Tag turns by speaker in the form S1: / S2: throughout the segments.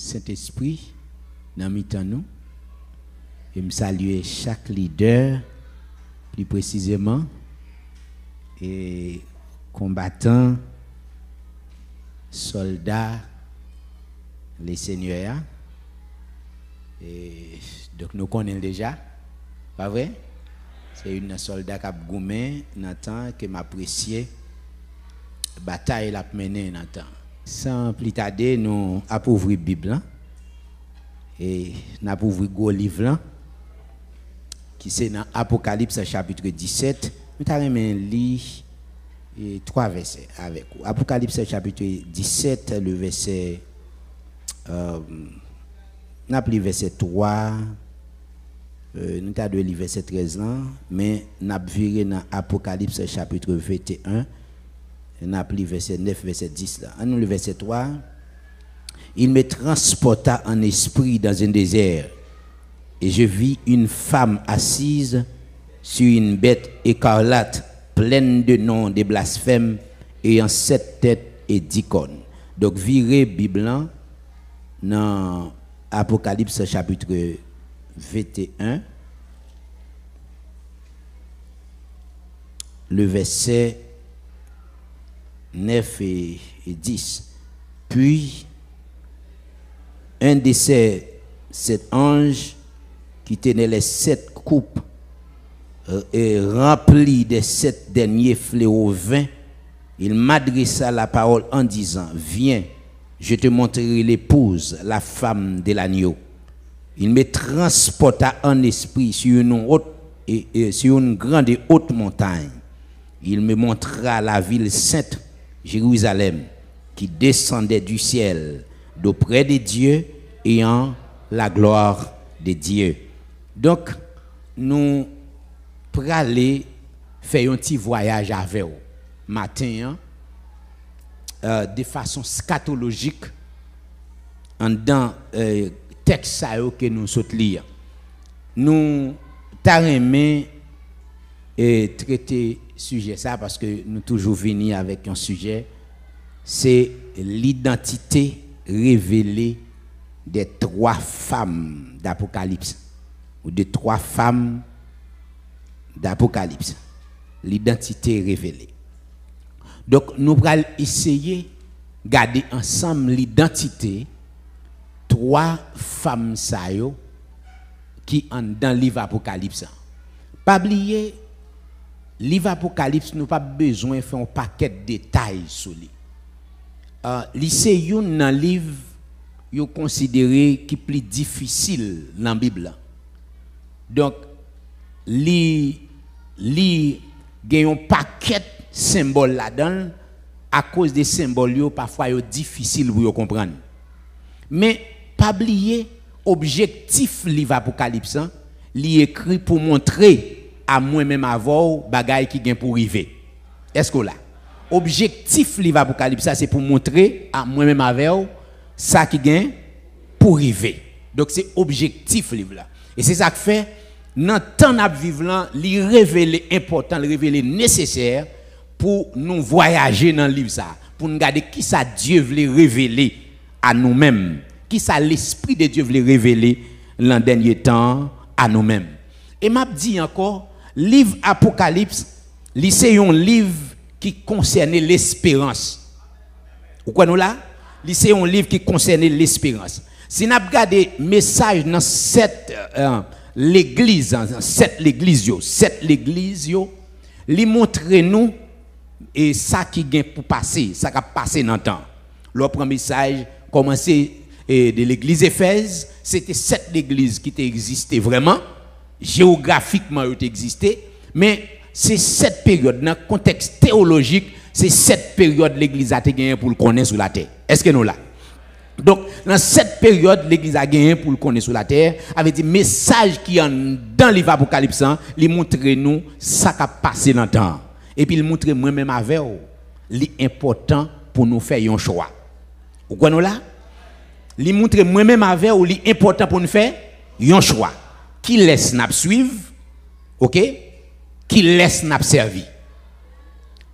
S1: Saint-Esprit dans mi-temps nous. Et me saluer chaque leader, plus précisément, et combattants, soldats, les seigneurs. Et donc nous connaissons déjà, pas vrai? C'est une soldat qui a goumé, Nathan, qui m'a apprécié. Bataille l'a mené, Nathan. Sans plus tarder, nous avons ouvert la Bible. Et nous avons ouvert le livre, qui c'est dans Apocalypse chapitre 17. Nous avons lu 3 versets avec vous. Apocalypse chapitre 17, le verset. Nous avons lu verset 3. Nous avons lu verset 13 là, mais nous avons viré dans Apocalypse chapitre 21. Nous avons lu verset 9, verset 10 là. Nous le verset 3. Il me transporta en esprit dans un désert, et je vis une femme assise sur une bête écarlate, pleine de noms de blasphèmes, ayant 7 têtes et 10 cornes. Donc, virez Bible dans Apocalypse chapitre 21, le verset 9 et 10. Puis, un de ces 7 anges qui tenait les 7 coupes et rempli des 7 derniers fléaux vins, il m'adressa la parole en disant: viens, je te montrerai l'épouse, la femme de l'agneau. Il me transporta en esprit sur une grande et haute montagne. Il me montra la ville sainte, Jérusalem, qui descendait du ciel, d'auprès de Dieu, ayant la gloire de Dieu. Donc, nous pour aller faire un petit voyage avec vous matin de façon scatologique dans texte que nous saute lire. Nous t'arrêter et traiter sujet ça parce que nous toujours venir avec un sujet, c'est l'identité révélée des 3 femmes d'Apocalypse ou des 3 femmes d'Apocalypse, l'identité révélée. Donc nous allons essayer de garder ensemble l'identité 3 femmes qui sont dans le livre Apocalypse. Pas oublier, livre Apocalypse, nous pas besoin de faire un paquet de détails sur lui. C'est un livre yo considéré qui est plus difficile dans la Bible. Donc, il y a un paquet de symboles là-dedans, à cause des symboles, parfois c'est difficile pour comprendre. Mais, pas oublier, objectif livre Apocalypse, il est écrit pour montrer à moi-même avant bagaille qui gagne pour arriver. Est-ce que là? Objectif livre Apocalypse, c'est pour montrer à moi-même avant ça qui gagne pour arriver. Donc c'est objectif livre là. Et c'est ça que fait dans temps n'a vivre là, li révéler important, li révéler nécessaire pour nous voyager dans le livre ça, pour nous regarder qui ça Dieu veut révéler à nous-mêmes, qui ça l'esprit de Dieu veut révéler dans le dernier temps à nous-mêmes. Et m'a dit encore, livre Apocalypse, c'est un livre qui concerne l'espérance. Vous connaissez là? C'est un livre qui concerne l'espérance. Si nous regardons le message dans 7 l'église, 7 l'église, il montre nous et ça qui vient pour passer, ça qui a passé dans le temps. Le premier message commencé de l'église Éphèse, c'était 7 l'église qui existait vraiment, géographiquement existait, mais c'est cette période, dans le contexte théologique, c'est cette période l'église a gagné pour le connaître sur la terre. Est-ce que nous là? Donc, dans cette période, l'église a gagné pour le connaître sur la terre, avec des messages qui sont dans le livre Apocalypse, il montre nous ça qui a passé dans le temps. Et puis, il montre moi-même avec vous, l'important pour nous faire un choix. Vous comprenez là? Il montre moi-même avec vous, l'important pour nous faire un choix. Qui laisse nous suivre, ok? Qui laisse nous servir.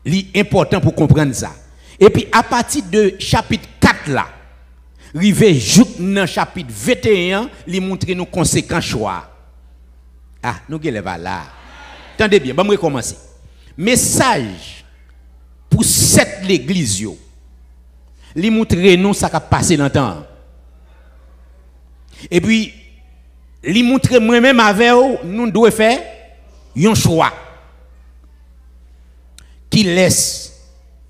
S1: L'important pour comprendre ça. Et puis, à partir de chapitre 4 là, Rivé dans chapitre 21, il montre nos conséquences choix. Ah, nous sommes là. Attendez bien, je vais recommencer. Message pour cette l'église, il montre nous ça qui a passé dans le temps. Et puis, il montre moi-même avec vous, nous devons faire un choix qui laisse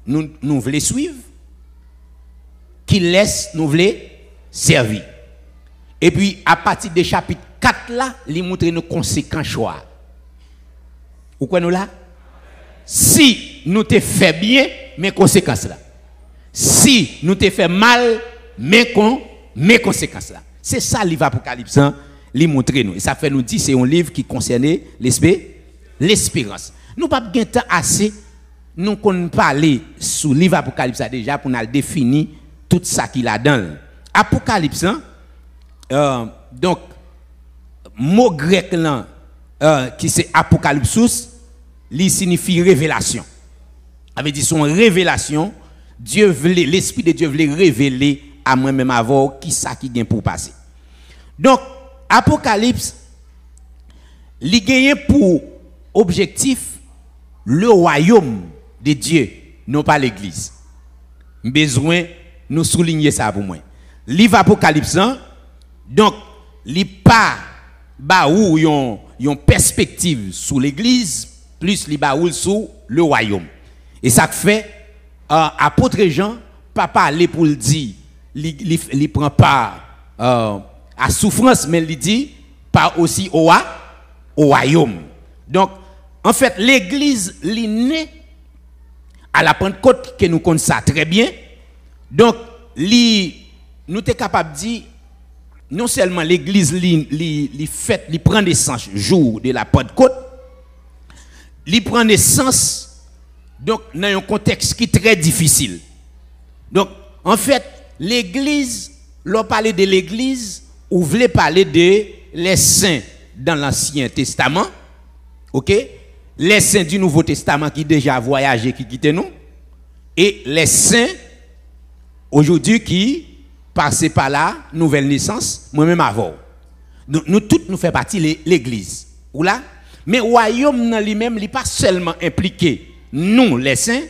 S1: nous voulons suivre, qui laisse nous voulons servir. Et puis, à partir du chapitre 4 là, il montre nos conséquences choix. Ou quoi nous là? Si nous te fait bien, mes conséquences là. Si nous te fait mal, mes conséquences là. C'est ça le livre Apocalypse, li montre nous. Et ça fait nous dire c'est un livre qui concernait l'espérance. Nous pas bien temps assez nous qu'on parler sur le livre Apocalypse déjà pour nous définir tout ça qu'il a dans. Apocalypse donc mot grec là qui c'est apocalypsus, il signifie révélation. Avait dit son révélation, Dieu voulait, l'esprit de Dieu voulait révéler à moi-même avant qui ça qui vient pour passer. Donc Apocalypse il gagne pour objectif le royaume de Dieu, non pas l'église. Besoin nous souligner ça pour moi. Livre Apocalypse donc il pas ba ou yon perspective sur l'église plus li ba ou sur le royaume. Et ça fait apôtre Jean pas parler pour le dire il prend pas à souffrance mais il dit pas aussi au royaume. Donc en fait l'église li né à la Pentecôte que nous connaissons ça très bien. Donc nous sommes capables de dire non seulement l'église li prend naissance jour de la Pentecôte, li prend naissance donc dans un contexte qui est très difficile. Donc en fait l'église, l'on parle de l'église, ou voulez parler de les saints dans l'Ancien Testament, ok? Les saints du Nouveau Testament qui déjà voyagé, qui quittent nous, et les saints aujourd'hui qui passent par là, nouvelle naissance, moi-même avant. Nous tous nous faisons partie de l'église. Ou là? Mais le royaume dans lui-même, il n'est pas seulement impliqué, nous les saints,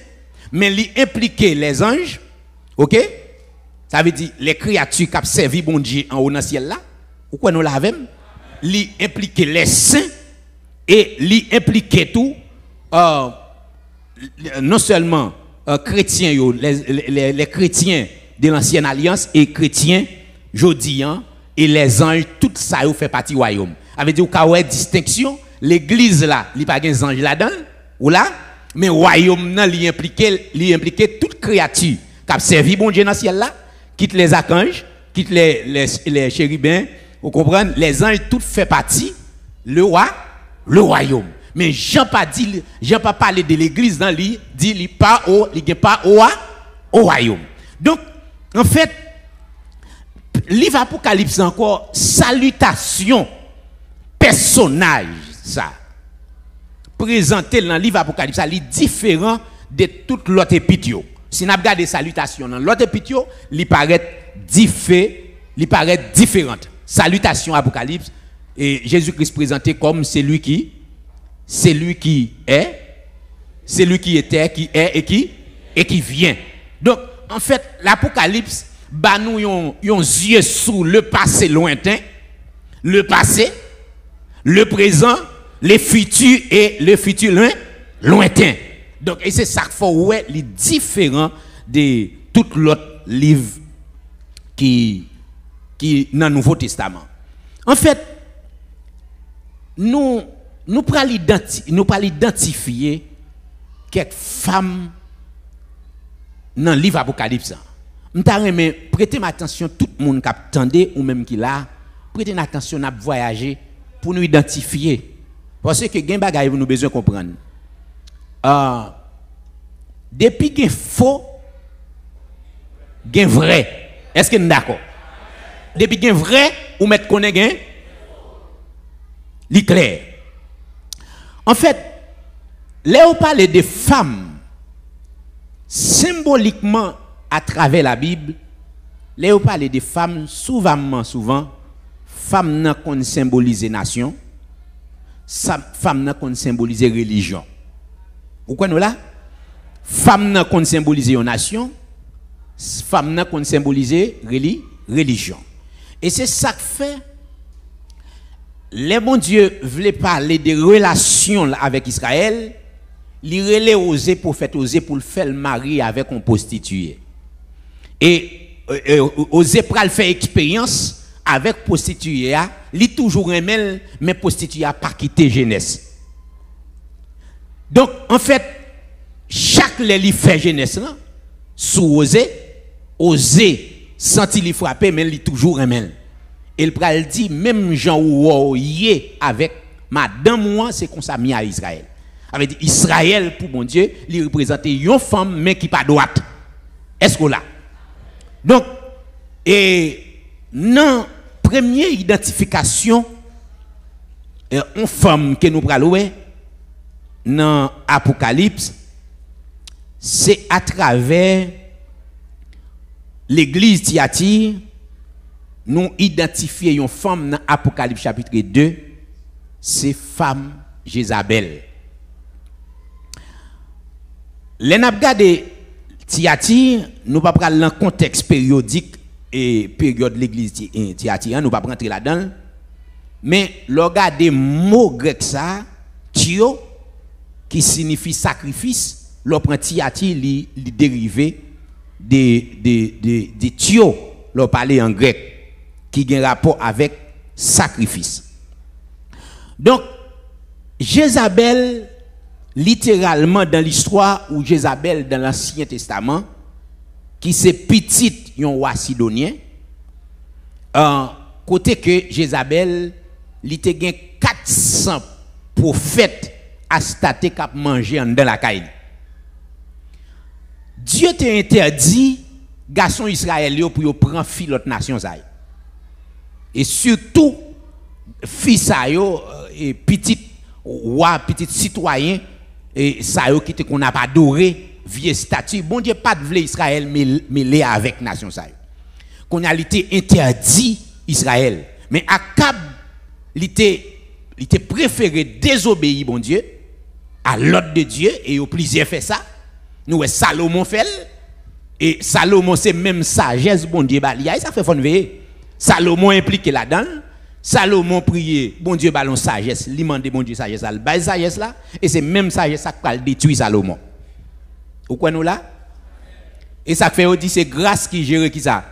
S1: mais il implique les anges, ok? Ça veut dire les créatures qui ont servi bon Dieu en haut dans le ciel là. Ou quoi nous l'avons? Il implique les saints et il implique tout, non seulement chrétiens, les chrétiens de l'ancienne alliance et chrétiens jodiens et les anges, tout ça fait partie du royaume. Ça veut dire qu'il y a une distinction, l'église là, il n'y a pas des anges là-dedans, ou là, mais le royaume il implique toute créature qui a servi bon Dieu dans le ciel là, quitte les archanges, quitte les chérubins, vous comprenez, les anges, tout fait partie, le royaume. Mais Jean pas parlé de l'église dans lui, dit il pas au royaume. Donc en fait, livre Apocalypse encore salutation personnage ça. Présenté dans le livre Apocalypse, ça est différent de toute l'autre épître. Si nous regardons les salutations dans l'autre épître, il paraît différente. Salutation Apocalypse et Jésus-Christ présenté comme celui qui est, celui qui était, qui est et qui vient. Donc en fait, l'Apocalypse ba nous yon yeux sur le passé lointain, le passé, le présent, le futur et le futur lointain. Donc et c'est ça qu'il faut ouais les différents de tout l'autre livre qui dans le Nouveau Testament. En fait, nous pas identifier quelques femmes dans le livre Apocalypse. Mais prêtez attention tout le monde qui attendait ou même qui là, prêtez attention à voyager pour nous identifier. Parce que gen bagay nous besoin comprendre. Depuis qu'il faux, gen vrai. Est-ce que nous d'accord? Depuis qu'il vrai, ou mettre connaît gen li clair. En fait, là on parle de femmes symboliquement à travers la Bible, Là, on parle de femmes, souvent, femmes n'a qu'on symbolise nation, femmes n'a qu'on symbolise religion. Vous comprenez là? Femmes n'a qu'on symbolise une nation, femmes n'a qu'on symbolise religion. Et c'est ça que fait, les bons dieux voulaient parler des relations avec Israël, ils relaient oser pour faire oser pour le faire le mari avec un prostitué. Et oser pour le faire expérience avec prostituée, il toujours aimé, mais prostituée a pas quitté jeunesse. Donc en fait, chaque li fait jeunesse là, sous oser sentir li frapper, mais il toujours aimé. Et le pral dit même Jean ou yé avec madame moi c'est comme ça mis à Israël. Avec dit Israël pour mon Dieu, il représente une femme mais qui pas droite. Est-ce que là? Donc et non première identification une femme que nous pral ouais dans Apocalypse c'est à travers l'église Thyatire nous identifions une femme dans Apocalypse chapitre 2, c'est femme Jézabel. Les n'a regardé Thyatire, nous pas prendre le contexte périodique et période de l'église Thyatire, nous pas rentrer là-dedans. Mais regardez mot grec ça, Thio qui signifie sacrifice, l'on prend Thyatire li dérivé des Thio, l'on parler en grec qui a un rapport avec sacrifice. Donc, Jézabel, littéralement dans l'histoire où Jézabel dans l'Ancien Testament, qui c'est petite yon roi sidonien, côté que Jézabel, il te gen 400 prophètes à stater k'ap manger dans la caille. Dieu t'a interdit garçon Israël pour prendre fille l'autre nation ça. Et surtout fils et petit roi, petit citoyen et ça yo qui te qu'on a pas adoré vieux statut. Bon Dieu pas de vle Israël mêlé avec nation ça. Qu'on a été interdit Israël. Mais Akab il était préféré désobéir bon Dieu à l'ordre de Dieu et au plaisir fait ça. Nous Salomon fait et Salomon c'est même sagesse bon Dieu balia et ça fait fon veiller. Salomon impliqué là-dedans. Salomon priait, bon Dieu ballon sagesse, lui demande bon Dieu sagesse, il bail sagesse là et c'est même sagesse ça qui va détruire Salomon. Vous connaissez là? Et ça fait dit c'est grâce qui gère qui ça?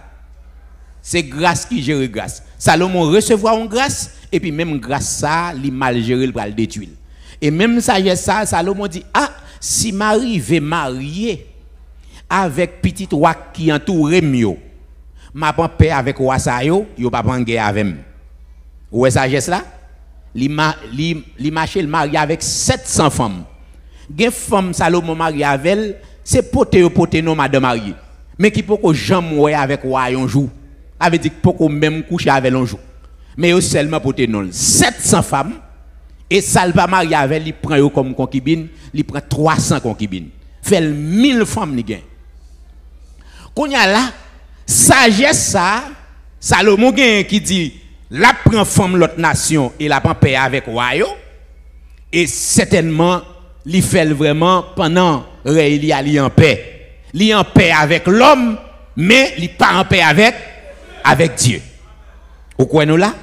S1: C'est grâce qui gère grâce. Salomon recevoir une grâce et puis même grâce ça, il mal géré le détruire. Et même sagesse ça, Salomon dit ah si Marie veut marier avec petit roi qui entoure mieux, m'a pas paix avec roi ça yo pas prendre guerre avec moi. Ouais sagesse là, li marché le marié avec 700 femmes. Gen femme Salomon marié avec elle, c'est pote non madame mariée. Mais qui peut jamais ouais avec roi un jour. Avait dit peut même coucher avec un jour. Mais yo seulement pote non 700 femmes et ça pas marié avec il prend yo comme concubine, il prend 300 concubines. Fait 1000 femmes li gen. Qu'on y a là sagesse ça Salomon gen qui dit la prend femme l'autre nation et la prend paix avec royaume et certainement il fait vraiment pendant il y a en paix. Il en paix avec l'homme mais il pas en paix avec Dieu. Vous connaissez là?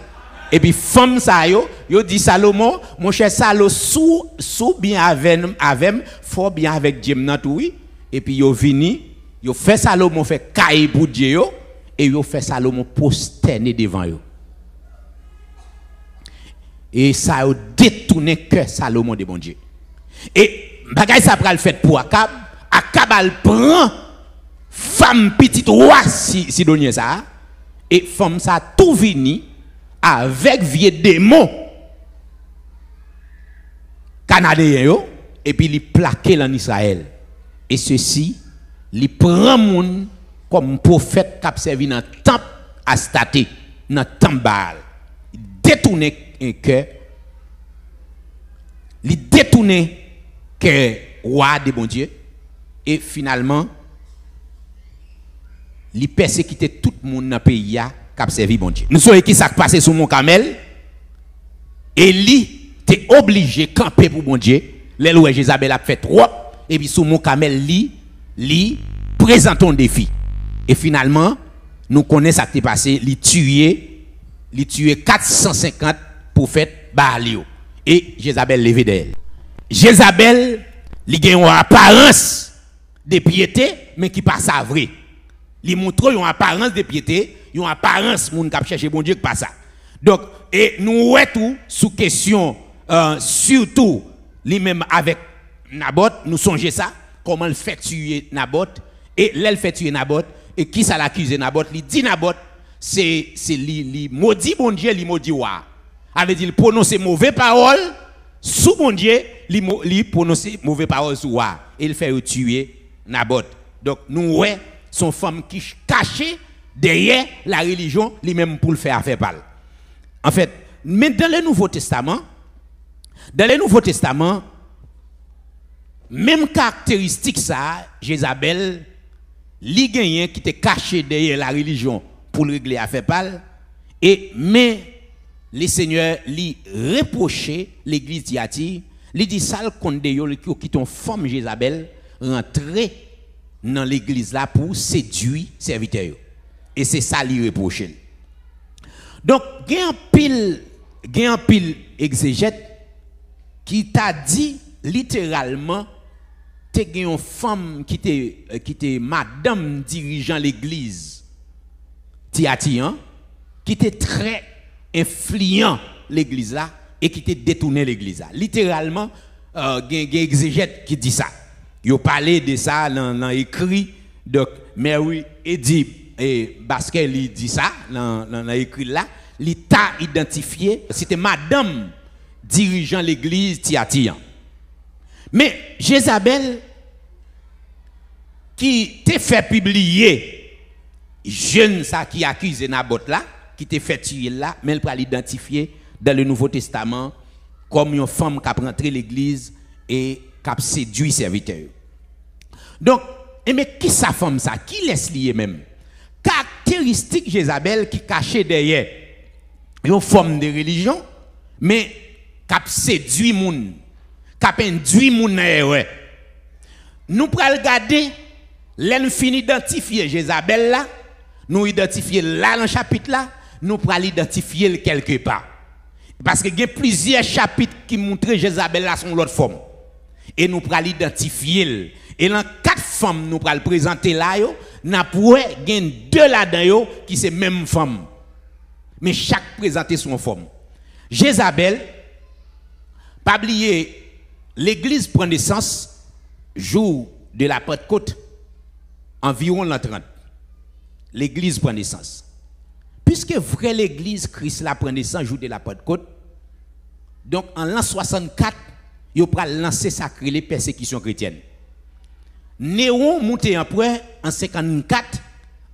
S1: Et puis femme ça yo dit Salomon mon cher Salo sous bien avec fort bien avec Dieu nan tout oui et puis yo vini yo fait Salomon fait caille pour Dieu yo et yo fait Salomon prosterner devant yo. Et ça a détourné cœur Salomon de bon Dieu. Et bagay ça pral fait pour Akab, Akab al prend femme petite roi sidonien ça et femme ça tout vini avec vieux démon canadien yo et puis il plaqué en Israël. Et ceci, il prend moun comme prophète qui a servi dans le temple à stater, dans le temple Baal. Il détourne un cœur, il détourne que roi de bon Dieu, et finalement, li persécuter tout le monde dans le pays qui a servi bon Dieu. Nous savons qui ça passé sur mon camel. Élie était obligé de camper pour bon Dieu. Les lois Jézabel a fait trop. Et puis sur mon camel, li présente un défi. Et finalement, nous connaissons ce qui est passé. Il tué 450 prophètes Baalio. Et Jézabel levé d'elle. Jézabel, il a une apparence de piété, mais qui pas ça vrai. Il montre une apparence de piété, une apparence moun qui cherche bon Dieu qui pas ça. Donc, et nous ouais tout sous question, surtout lui-même avec Naboth, nous songeons ça, comment il fait tuer Naboth, et l'elle fait tuer Naboth, et qui ça l'accuse Naboth, il dit Naboth, c'est li maudit bon Dieu, li maudit wa. Avait dit il prononce mauvaise parole sous bon Dieu, li prononce mauvaise parole sous wa, et il fait tuer Naboth. Donc nous ouais son femme qui cachée derrière la religion, lui-même pour le faire parler. En fait, mais dans le Nouveau Testament, même caractéristique ça, Jézabel, li gagnant qui était caché derrière la religion pour le régler affaire parle, mais les seigneurs li reproché l'église Thyatire, li dit ça contre de yo qui ton femme Jézabel rentrer dans l'église là pour séduire serviteurs. Et c'est ça li reproché. Donc, il y a un pile exégète qui t'a dit littéralement que tu as une femme qui était madame dirigeant l'église Thyatire, qui était très influent l'église là et qui était détourné l'église là. Littéralement, il y a un exégète qui dit ça. Il a parlé de ça dans l'écrit de Mary Eddy. Et Basquet lui dit ça dans l'écrit là, il t'a identifié, c'était madame dirigeant l'église Thyatire. Mais Jézabel qui t'a fait publier jeune ça qui accuse Naboth là, qui t'a fait tuer là, mais elle peut l'identifier dans le Nouveau Testament comme une femme qui a rentré l'église et qui a séduit serviteurs. Donc, mais qui sa femme ça? Qui laisse lier même? Caractéristique Jézabel qui cachait derrière une forme de religion, mais qui a séduit moun, qui a induit moun. Nous prenons regarder, nous finissons d'identifier Jézabel là, nous identifier là dans le chapitre là, nous prenons l'identifier quelque part. Parce qu'il y a plusieurs chapitres qui montrent Jézabel là son l'autre forme. Et nous prenons l'identifier. Et dans 4 femmes, nous prenons le présenter là, nous avons deux là-dedans qui sont même femme. Mais chaque présenté son forme. Jézabel, pas oublier, l'église prend naissance jour de la Pentecôte, environ l'an 30. L'église prend naissance. Puisque vrai l'église, Christ la prend naissance jour de la Pentecôte, donc en l'an 64, il a lancé sacré les persécutions chrétiennes. Néron monté après en 54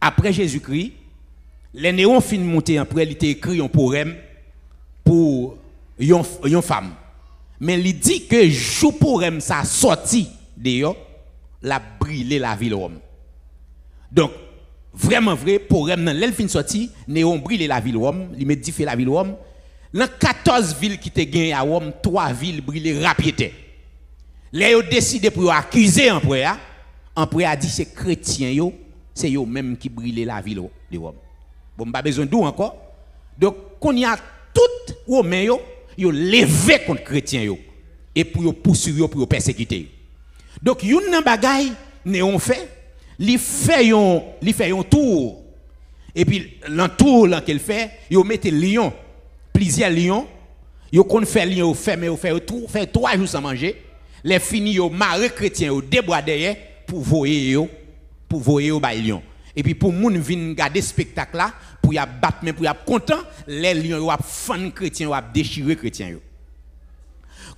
S1: après Jésus-Christ. Les Néron fin monté après, il a écrit un poème pour une femme. Mais il dit que jour poème ça sorti d'ailleurs, la brûlé la ville Rome. Donc vraiment vrai poème dans l'elfin sorti, Néron brûlé la ville Rome, il médifie la ville Rome. Dans 14 villes qui étaient gagnées à Rome, 3 villes brûlées rapidement. Les ont décidé pour accuser l'empereur. L'empereur a dit c'est chrétien c'est eux même qui brûlent la ville de Rome. Bon, pas besoin d'où encore. Donc, qu'on y a tout Romain yo levé contre chrétiens et pour poursuivre pour persécuter. Donc, une nan bagay Néon fait, il fait un tour. Et puis l'entour là qu'elle fait, yo mette lion, plusieurs lions, yo kon fait lion, fait 3 jours sans manger. Les fini yo maré chrétien yo débois derrière pour voyer au lion. Et puis pour moun vinn garder spectacle là, pour y a battre mais pour y a content, les lions yo a fan chrétien yo a déchirer chrétien yo.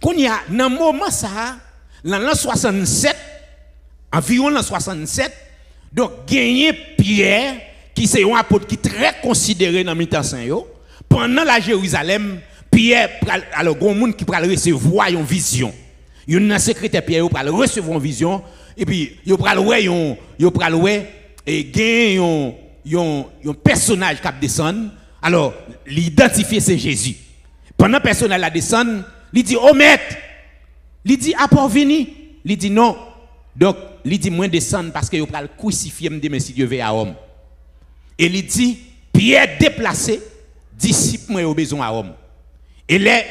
S1: Qu'on y a dans moment ça, dans l'an 67, environ l'an 67, donc gagné Pierre qui c'est un apôtre qui très considéré dans militant saint yo, pendant la Jérusalem, Pierre alors grand monde qui pral recevoir une vision. Yon secrétaire Pierre pral recevoir une vision et puis yo pral ouais et gagne un personnage qui descend. Alors, l'identifier c'est Jésus. Pendant que le personnage la descend, il dit oh maître, il dit à part venir, il dit non. Donc, il dit moi descendre parce que je vais le crucifier me si Dieu veut à homme. Et il dit Pierre déplacé, disciple moi au besoin à homme. Et les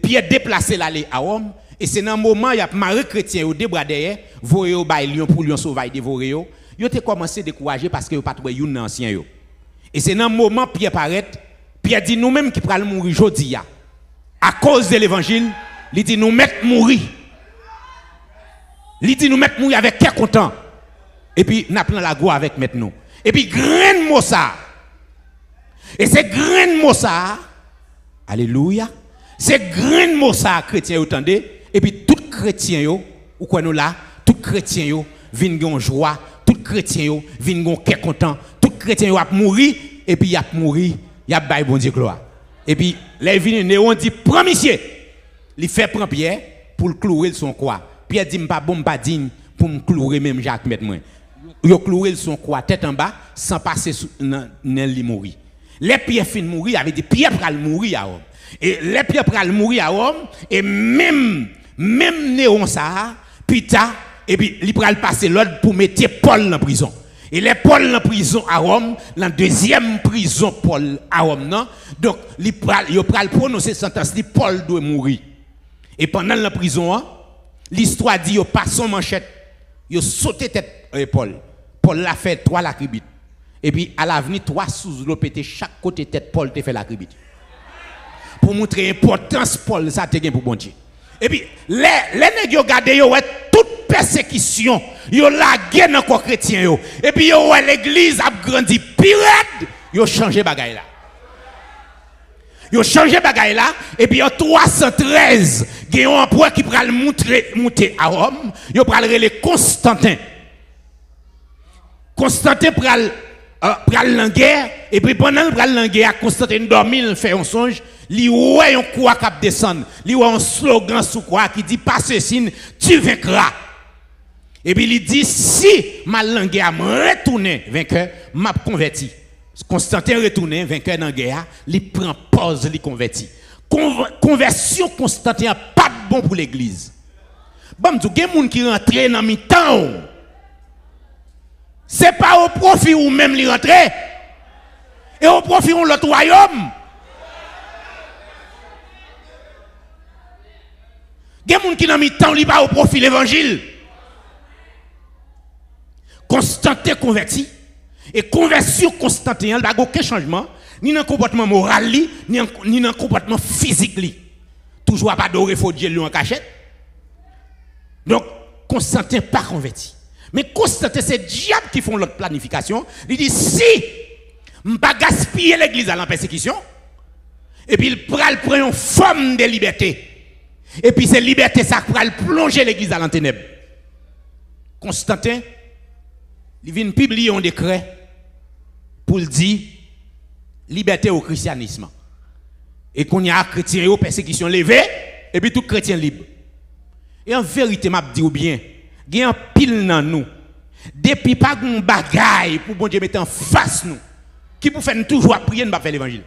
S1: Pierre déplacé là à homme. Et c'est dans un moment, il y a marre chrétien au débras derrière, voyer au bail lion pour lion sauvaille dévorer yo. Yo te commencé à décourager parce que yo pas trouvé yon ancien yo. Et c'est dans un moment Pierre paraît, Pierre dit nous mêmes qui pral mourir jodi ya. À cause de l'évangile, il dit nous mettre mourir. Il dit nous mettre mourir avec quel content. Et puis n'a pris la gloire avec maintenant. Et puis grain mot ça. Et c'est grain mot ça. Alléluia. C'est grain mot ça chrétien entendez. Et puis tout chrétien yo ou quoi nous là, tout chrétien yo vinn gon joie, tout chrétien yo vinn gon cœur content, tout chrétien yo a mourir et puis y a mourir, y a bail bon Dieu gloire. Et puis les vinn néon dit prends monsieur. Il fait prend Pierre pour le clouer son croix. Pierre dit pas bon pas digne pour me clouer même Jacques mettre moi. Yo clouer son croix tête en bas sans passer dans li mourir. Les Pierre fin mourir avait dit Pierre pral mourir à homme. Et les Pierre pral mourir à homme et même néon ça pita et puis il pral passer l'ordre pour mettre Paul en prison. Et les Paul en prison à Rome, la deuxième prison Paul à Rome non. Donc il pral prononcer sentence dit Paul doit mourir. Et pendant la prison l'histoire dit yo passe son manchette, yo sauté tête Paul. Paul l'a fait 3 lacribites. Et puis à l'avenir 3 sous l'eau pété chaque côté tête Paul te fait lacribite. Pour montrer l'importance Paul ça te gain pour bon Dieu. Et puis les nèg yo gade yo toute persécution yo la guerre encore chrétien yo. Et puis yo l'église a grandi pire yo changé bagay là. Yo changé bagay là et puis en 313 il y a un empereur qui pral monter à Rome, yo pral relé Constantin. Constantin pral la guerre et puis pendant pral la guerre Constantin dormi, il fait un songe, li ouais un croix cap descendre, li ouais un slogan sous croix qui dit pas ceci tu vaincras. Et puis il dit si ma langue a retourné vainqueur, m'a converti. Constantin retourné vainqueur dans la guerre, il prend pause, il convertit. Conversion Constantin pas bon pour l'église. Bon, il y a des gens qui rentrent dans le temps. Ce n'est pas au profit ou même les rentrer. Et au profit de l'autre royaume. Il y a des gens qui dans le temps, ils pas au profit de l'évangile. Constantin converti. Et conversion Constantin, il n'y a aucun changement, ni dans le comportement moral, ni dans le comportement physique. Toujours pas adorer faut Dieu en cachette. Donc, Constantin pas converti. Mais Constantin, c'est le diable qui font l'autre planification. Il dit si je ne pas gaspiller l'église à la persécution, et puis il prend une forme de liberté. Et puis cette liberté, ça va plonger l'église à la ténèbre. Constantin, il vient publier un décret pour dire liberté au christianisme. Et qu'on y a chrétien ou persécution levée, et puis tout chrétien libre. Et en vérité, m'a dit ou bien, il y a un pile dans nous. Depuis pas un bagaille pour bon Dieu mettre en face nous, qui pour faire toujours prier, ne pas faire l'évangile.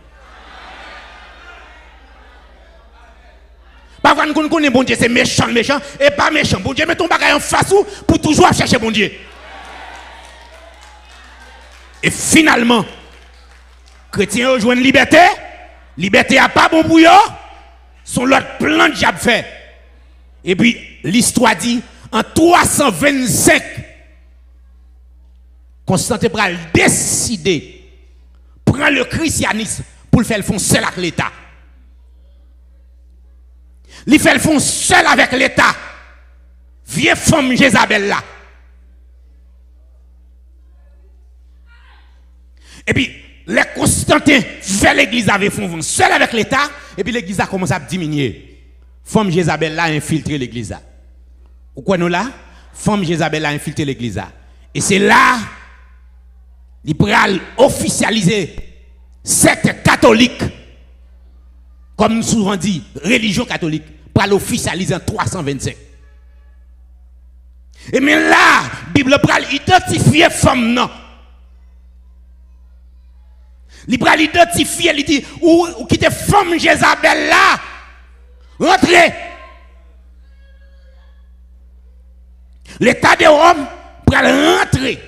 S1: Pas quand on connaît bon Dieu, c'est méchant, et pas méchant. Bon Dieu met ton bagaille en face ou pour toujours chercher bon Dieu. Et finalement, chrétiens ont joué une liberté. Liberté n'a pas bon pour eux. Son l'autre plan de diable fait. Et puis, l'histoire dit, en 325, Constantin a décidé de prendre le christianisme pour le faire seul avec l'État. Il fait le fond seul avec l'État. Vieille femme Jézabel là. Et puis, les Constantins fait l'église avec fond seul avec l'État. Et puis l'église a commencé à diminuer. Femme Jézabel là a infiltré l'église. Pourquoi nous là? Femme Jézabel a infiltré l'église. Et c'est là, il pral officialiser secte catholique. Comme souvent dit, religion catholique, pour l'officialiser en 325. Et mais là, la Bible pral identifier femme non. Il pral identifier, il dit ou qui te femme Jézabel là. Rentrez. L'état de Rome pral rentrer.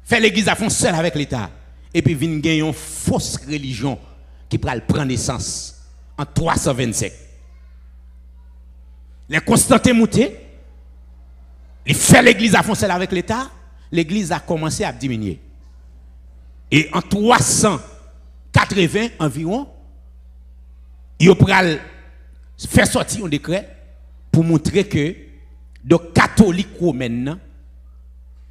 S1: Fait l'église à fond seul avec l'état. Et puis vient gagner une fausse religion qui pral prendre naissance en 325. Les Constantin mouté. Il fait l'église à fond seul avec l'État, l'église a commencé à diminuer. Et en 380 environ, il a fait sortir un décret pour montrer que les catholiques romains,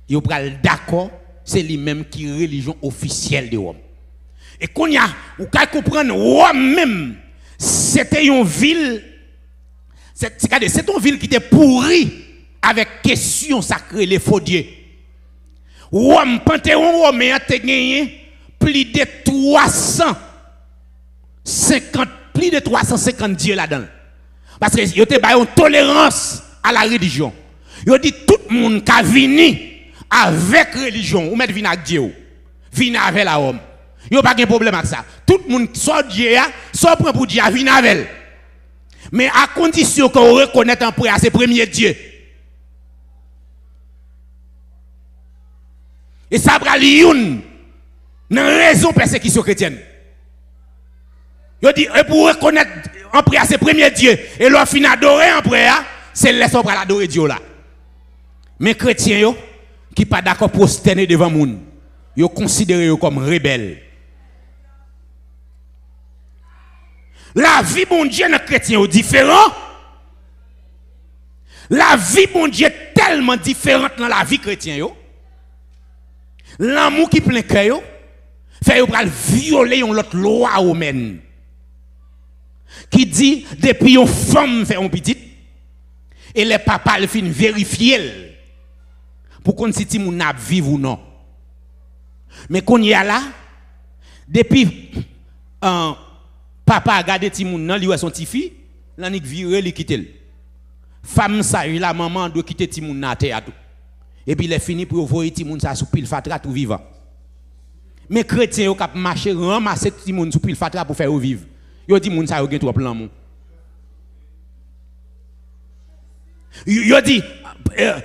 S1: ils ont d'accord, c'est lui-même qui est religion officielle de Rome. Et qu'on y a, vous pouvez comprendre, Rome même, c'était une ville, c'est une ville qui était pourrie. Avec question sacrée, les faux dieux. Rome, Panthéon romain a gagné plus de 350 dieux là-dedans. Parce que y a une tolérance à la religion. Ils dit tout le monde qui a venu avec religion, ou mettre venu avec Dieu, vient avec la Rome. Il n'y a pas de problème avec ça. Tout le monde soit Dieu, soit prend pour Dieu, vient avec elle. Mais à condition qu'on reconnaisse en prière ses premiers dieux. Et ça va une raison de persécution chrétienne. Il dit, pour reconnaître en prière ses premiers dieux, et leur fin adorer en prière, c'est laisser pour adorer Dieu là. Mais chrétiens, qui ne sont pas d'accord pour prosterner devant le monde, ils considèrent comme rebelles. La vie bon Dieu dans les chrétiens est différente. La vie bon Dieu est tellement différente dans la vie chrétienne. L'amour qui plein cœur fait violer une autre loi romaine qui dit depuis une femme fait un petit et les papas le fin vérifier pour qu'on si moun n'a vivre ou non. Mais qu'on y a là depuis papa a gardé ti moun nan li wè son ti fi l'anik viré li quitter. Femme ça la maman doit quitter ti moun na terre tout. Et puis il est fini pour voir ti moun ça sous pile fatra tout vivant. Mais chrétien yo k'ap marcher ramasser ti moun sous pile fatra pour faire vivre. Yo dit moun ça yo gen trop plan moun. Yo dit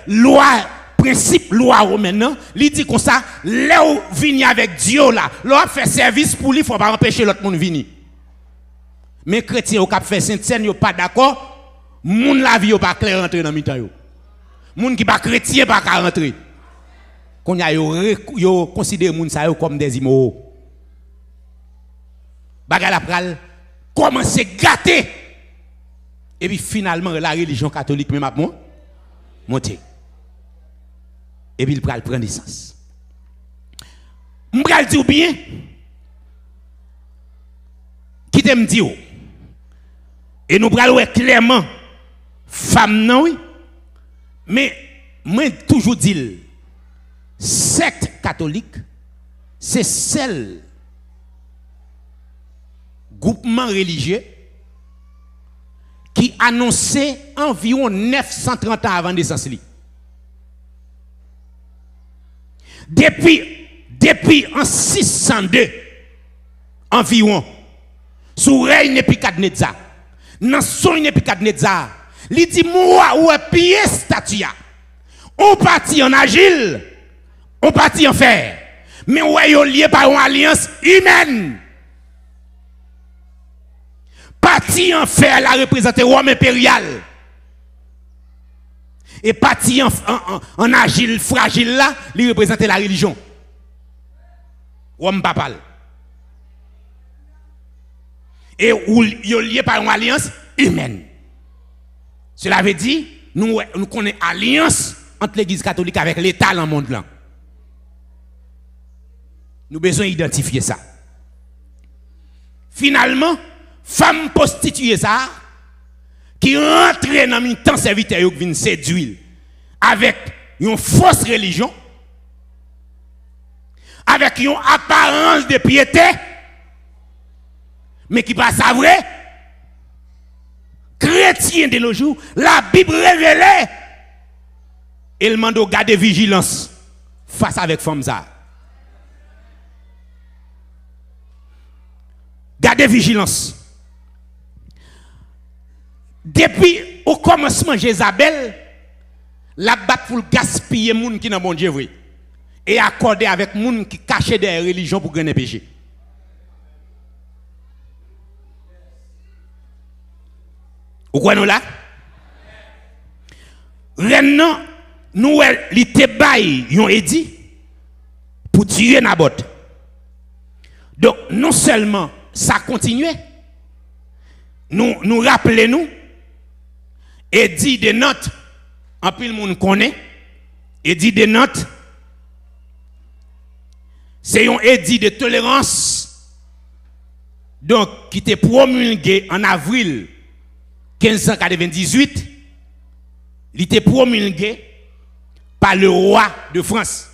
S1: loi principe loi romaine li dit comme ça là vini avec Dieu là, l'on fait service pour lui faut pas empêcher l'autre monde venir. Mais chrétien yo k'ap fait sainte-seine yo pas d'accord, moun la vie yo pas clair rentrer dans mitan yo. Moun qui pas chrétien pas ka rentrer. Qu'on a yo considère moun sa yo comme des immoraux. Bagay la pral commencer gâter. Et puis finalement la religion catholique même a monté. Et puis il pral prendre naissance. M'pral dire bien qui t'aime dire. Et nous pral ouais clairement femme non oui. Mais moi toujours dis secte catholique c'est celle groupement religieux qui annonçait environ 930 ans avant naissance li. Depuis en 602 environ sous règne Nebuchadnezzar dans son Nebuchadnezzar il dit moi ou piller statue on partit en agile on partit en fer mais ouais yo lié par une alliance humaine parti en fer la représente Rome impérial et parti en agile fragile là il représente la religion Rome papal et où yo lié par une alliance humaine. Cela veut dire nous connaissons alliance entre l'église catholique avec l'État dans le monde là. Nous avons besoin d'identifier ça. Finalement, femme prostituée ça qui rentre dans le temps serviteur qui vient séduire avec une fausse religion, avec une apparence de piété, mais qui pas ça vrai. Chrétien de nos jours, la Bible révèle Et le mando garder vigilance face avec femme ça. Gardez vigilance. Depuis au commencement Jézabel, la bat pour gaspiller moun qui dans bon Dieu vrai et accorder avec moun qui caché des religions pour gagner péché. Vous comprenez là? Maintenant, nous li te bay yon edi pour tuer Naboth. Donc non seulement ça continue, nous rappelez-nous, et dit de notes, en pile monde connaît, et dit de notes, c'est un édit de tolérance, donc qui était promulgué en avril 1598, il était promulgué par le roi de France.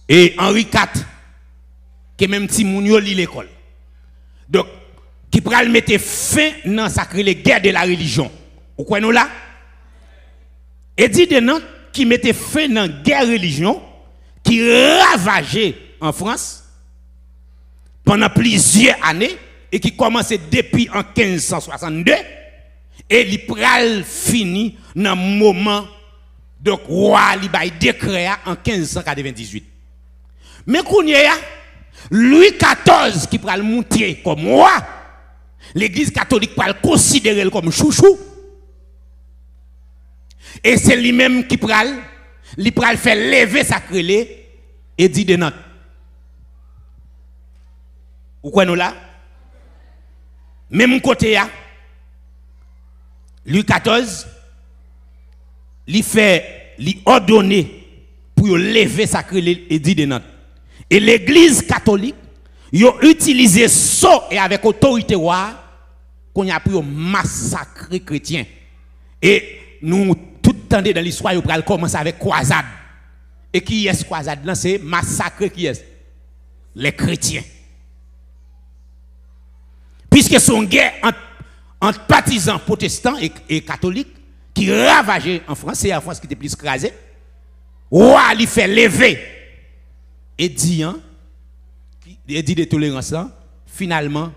S1: Et Henri IV, qui est même petit mounio lit l'école. Donc, qui pral mettre fin dans sacré les guerres de la religion. Vous croyez là? Et dit de non qui mettait fin dans la guerre de religion, qui ravageait en France pendant plusieurs années et qui commençait depuis en 1562 et il pral fini dans le moment donc roi li bay décret en 1598. Mais kounya Louis XIV qui pral monter comme roi, l'église catholique pral considérer comme chouchou. Et c'est lui-même qui pral faire lever sacré et dit de notes. Vous croyez nous là? Même côté là, Louis XIV, lui ordonné pour lever sacré et dit de notes. Et l'église catholique, ils ont utilisé ça et avec autorité qu'on a pu massacrer chrétiens. Et nous, tout le temps dans l'histoire, nous allons commencer avec croisade. Et qui est ce croisade là? C'est massacrer qui est? Les chrétiens. Puisque son guerre entre partisans protestants et catholiques qui ravageaient en France, c'est en France qui était plus écrasée. Roi lui fait lever et dit de tolérance là, finalement,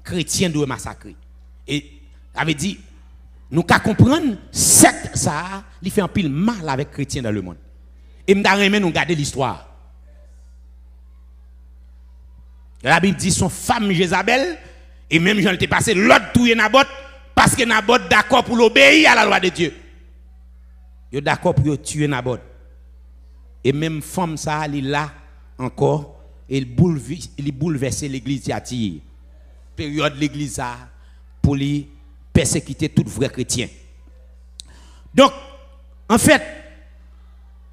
S1: chrétiens doivent massacrer. Et avait dit, nous qu'à comprendre, secte ça, il fait un pile mal avec chrétiens dans le monde. Et nous devons garder l'histoire. La Bible dit son femme Jézabel, et même j'en étais passé, l'autre touye Naboth, parce que Naboth d'accord pour l'obéir à la loi de Dieu. Il est d'accord pour tuer Naboth. Et même femme ça, elle est là encore, et il bouleverse l'église Tiatire. Période de l'église pour lui persécuter tout vrai chrétien. Donc, en fait,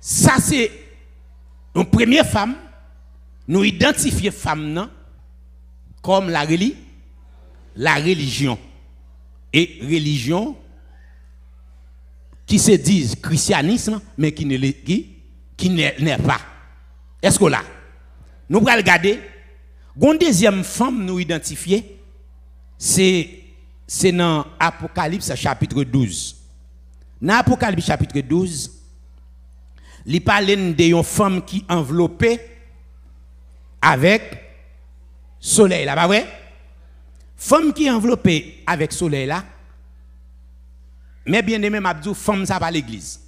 S1: ça c'est une première femme, nous identifions femme comme la religion. Et religion qui se disent christianisme, mais qui n'est pas. Est-ce que là, nous allons regarder, une deuxième femme nous identifier, c'est dans Apocalypse chapitre 12. Dans Apocalypse chapitre 12, il parle d'une femme qui enveloppée avec soleil là, pas vrai? Femme qui enveloppée avec soleil là, mais bien aimé Abdou, femme ça pas l'église.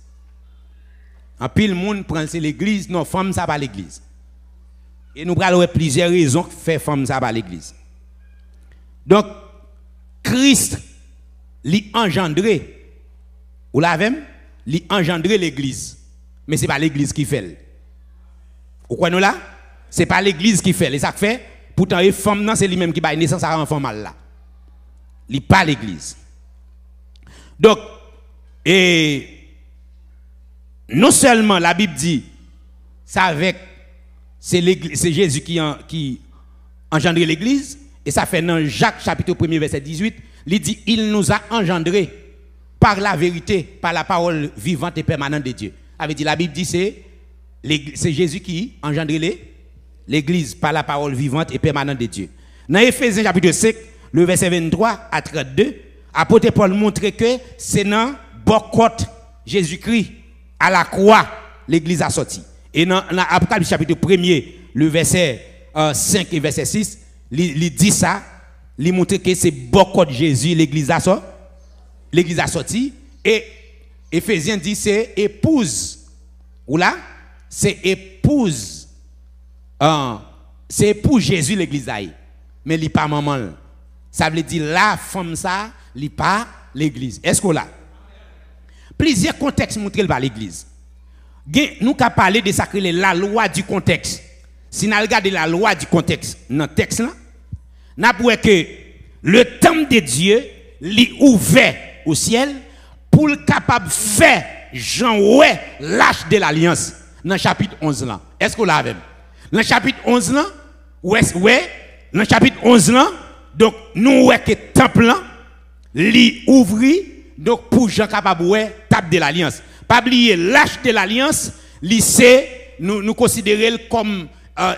S1: En pile monde prend l'église, non, femme ça pas l'église. Et nous avons plusieurs raisons qui fait femme ça pas l'église. Donc Christ lui engendré, ou l'avez, lui engendré l'église. Mais ce n'est pas l'église qui fait. Vous croyez nous là? Ce n'est pas l'église qui fait. Et ça fait, pourtant, les femmes, c'est lui-même qui baille naissance à enfant mal là. Il pas l'église. Donc, et non seulement la Bible dit, c'est Jésus qui engendre l'église, et ça fait dans Jacques chapitre 1er verset 18, il dit, il nous a engendrés par la vérité, par la parole vivante et permanente de Dieu. Avait dit, la Bible dit, c'est Jésus qui engendre l'église par la parole vivante et permanente de Dieu. Dans Éphésiens chapitre 5, le verset 23 à 32, apôtre Paul montre que c'est dans Bokot Jésus-Christ à la croix, l'église a sorti. Et dans l'Apocalypse chapitre 1er, le verset 5 et verset 6, il dit ça, il montre que c'est beaucoup de Jésus, l'église a sorti. Et Éphésiens dit c'est épouse. Ou là, c'est épouse. C'est épouse Jésus, l'église a. Mais il n'est pas maman. Ça veut dire la femme, ça, il n'est pas l'église. Est-ce que là? Plusieurs contextes montrent par l'église. Nous avons parlé de ça, la loi du contexte. Si nous regardons la loi du contexte dans le texte, nous avons que le temple de Dieu est ouvert au ciel pour le capable de faire Jean ouais l'âge de l'alliance dans le chapitre 11 là. Est-ce que vous l'avez? Dans le chapitre 11 là, ouais, dans le chapitre 11 là, donc nous ouais que le temple là, li ouvri donc pour Jean capable ouais table de l'alliance. Pas oublier l'âge de l'alliance, nous considérons comme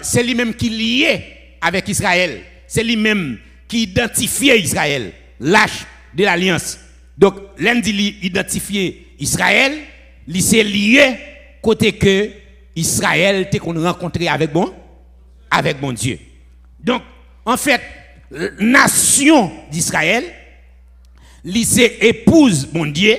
S1: c'est lui-même qui est lié avec Israël. C'est lui-même qui identifie Israël. L'âge de l'alliance. Donc, l'un dit identifier Israël, c'est lié côté que Israël t'es qu'on rencontré avec bon Dieu. Donc, en fait, nation d'Israël, c'est épouse bon Dieu.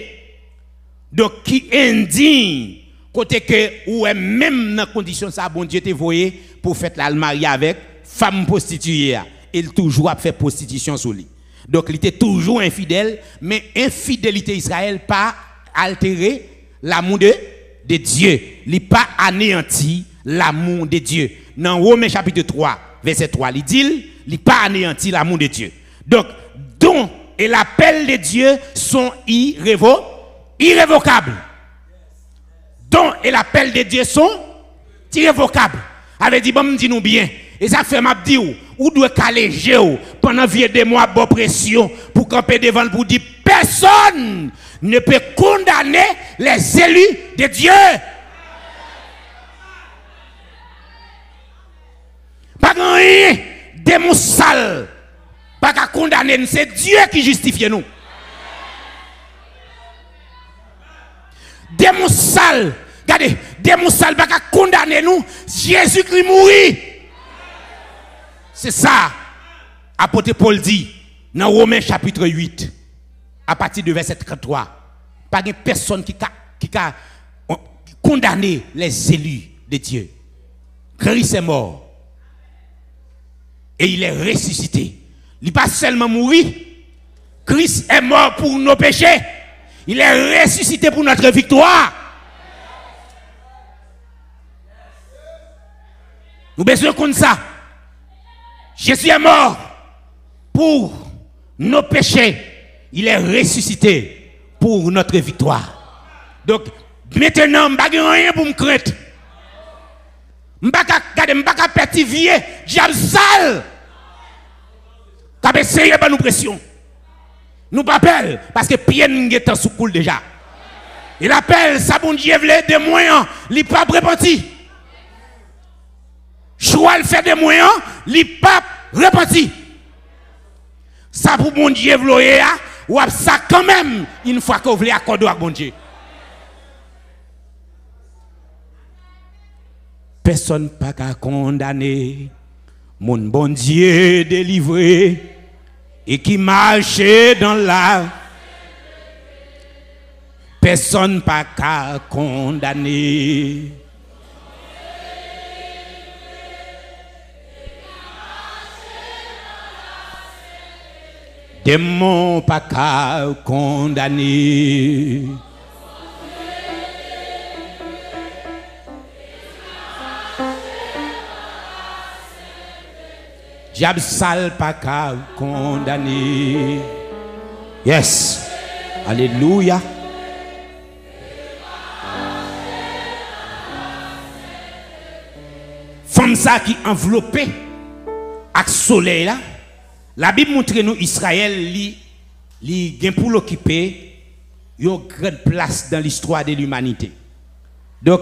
S1: Donc, qui indigne, côté que, ou même dans condition ça, bon Dieu te voyé pour faire la mariée avec femme prostituée. Il toujours a fait prostitution sur lui. Donc, il était toujours infidèle, mais infidélité Israël pas altéré l'amour de Dieu. Il n'a pas anéanti l'amour de Dieu. Dans Romains chapitre 3, verset 3, il dit, il n'a pas anéanti l'amour de Dieu. Donc, don et l'appel de Dieu sont irrévocables. Don et l'appel de Dieu sont irrévocables. Avait dit, bon, dis-nous bien. Et ça fait m'a dit ou doit caléger pendant vieux des mois bonne pression pour camper devant pour dire personne ne peut condamner les élus de Dieu. Pas rien démon sale pas qu'à condamner, c'est Dieu qui justifie nous. Démon sale, regardez, démon sale pas qu'à condamner nous, Jésus-Christ mourit. C'est ça, apôtre Paul dit, dans Romains chapitre 8, à partir du verset 33, pas de personne qui a condamné les élus de Dieu. Christ est mort. Et il est ressuscité. Il n'est pas seulement mort. Christ est mort pour nos péchés. Il est ressuscité pour notre victoire. Nous avons besoin de ça. Jésus est mort pour nos péchés. Il est ressuscité pour notre victoire. Donc, maintenant, je n'ai rien pour me craindre. Je ne vais pas petit vieux, diable sale. Qui a essayé de nous pression. Nous pas peur, parce que pied nous est sous coule déjà. Il appelle ça bon Dieu des moyens, il pas repenti. Choix le fait des moyens, il pas repenti. Ça pour bon Dieu vouloir ou ça quand même une fois que vous voulez accorder avec bon Dieu. Personne pas qu'à condamner mon bon Dieu délivré et qui marchait dans la personne pas qu'à condamner. Démon pas qu'à condamner. Diable sale pas qu'à condamner. Yes. Alléluia. Femme ça qui enveloppée avec soleil là. La Bible montre nous Israël li gen pour l'occuper une grande place dans l'histoire de l'humanité. Donc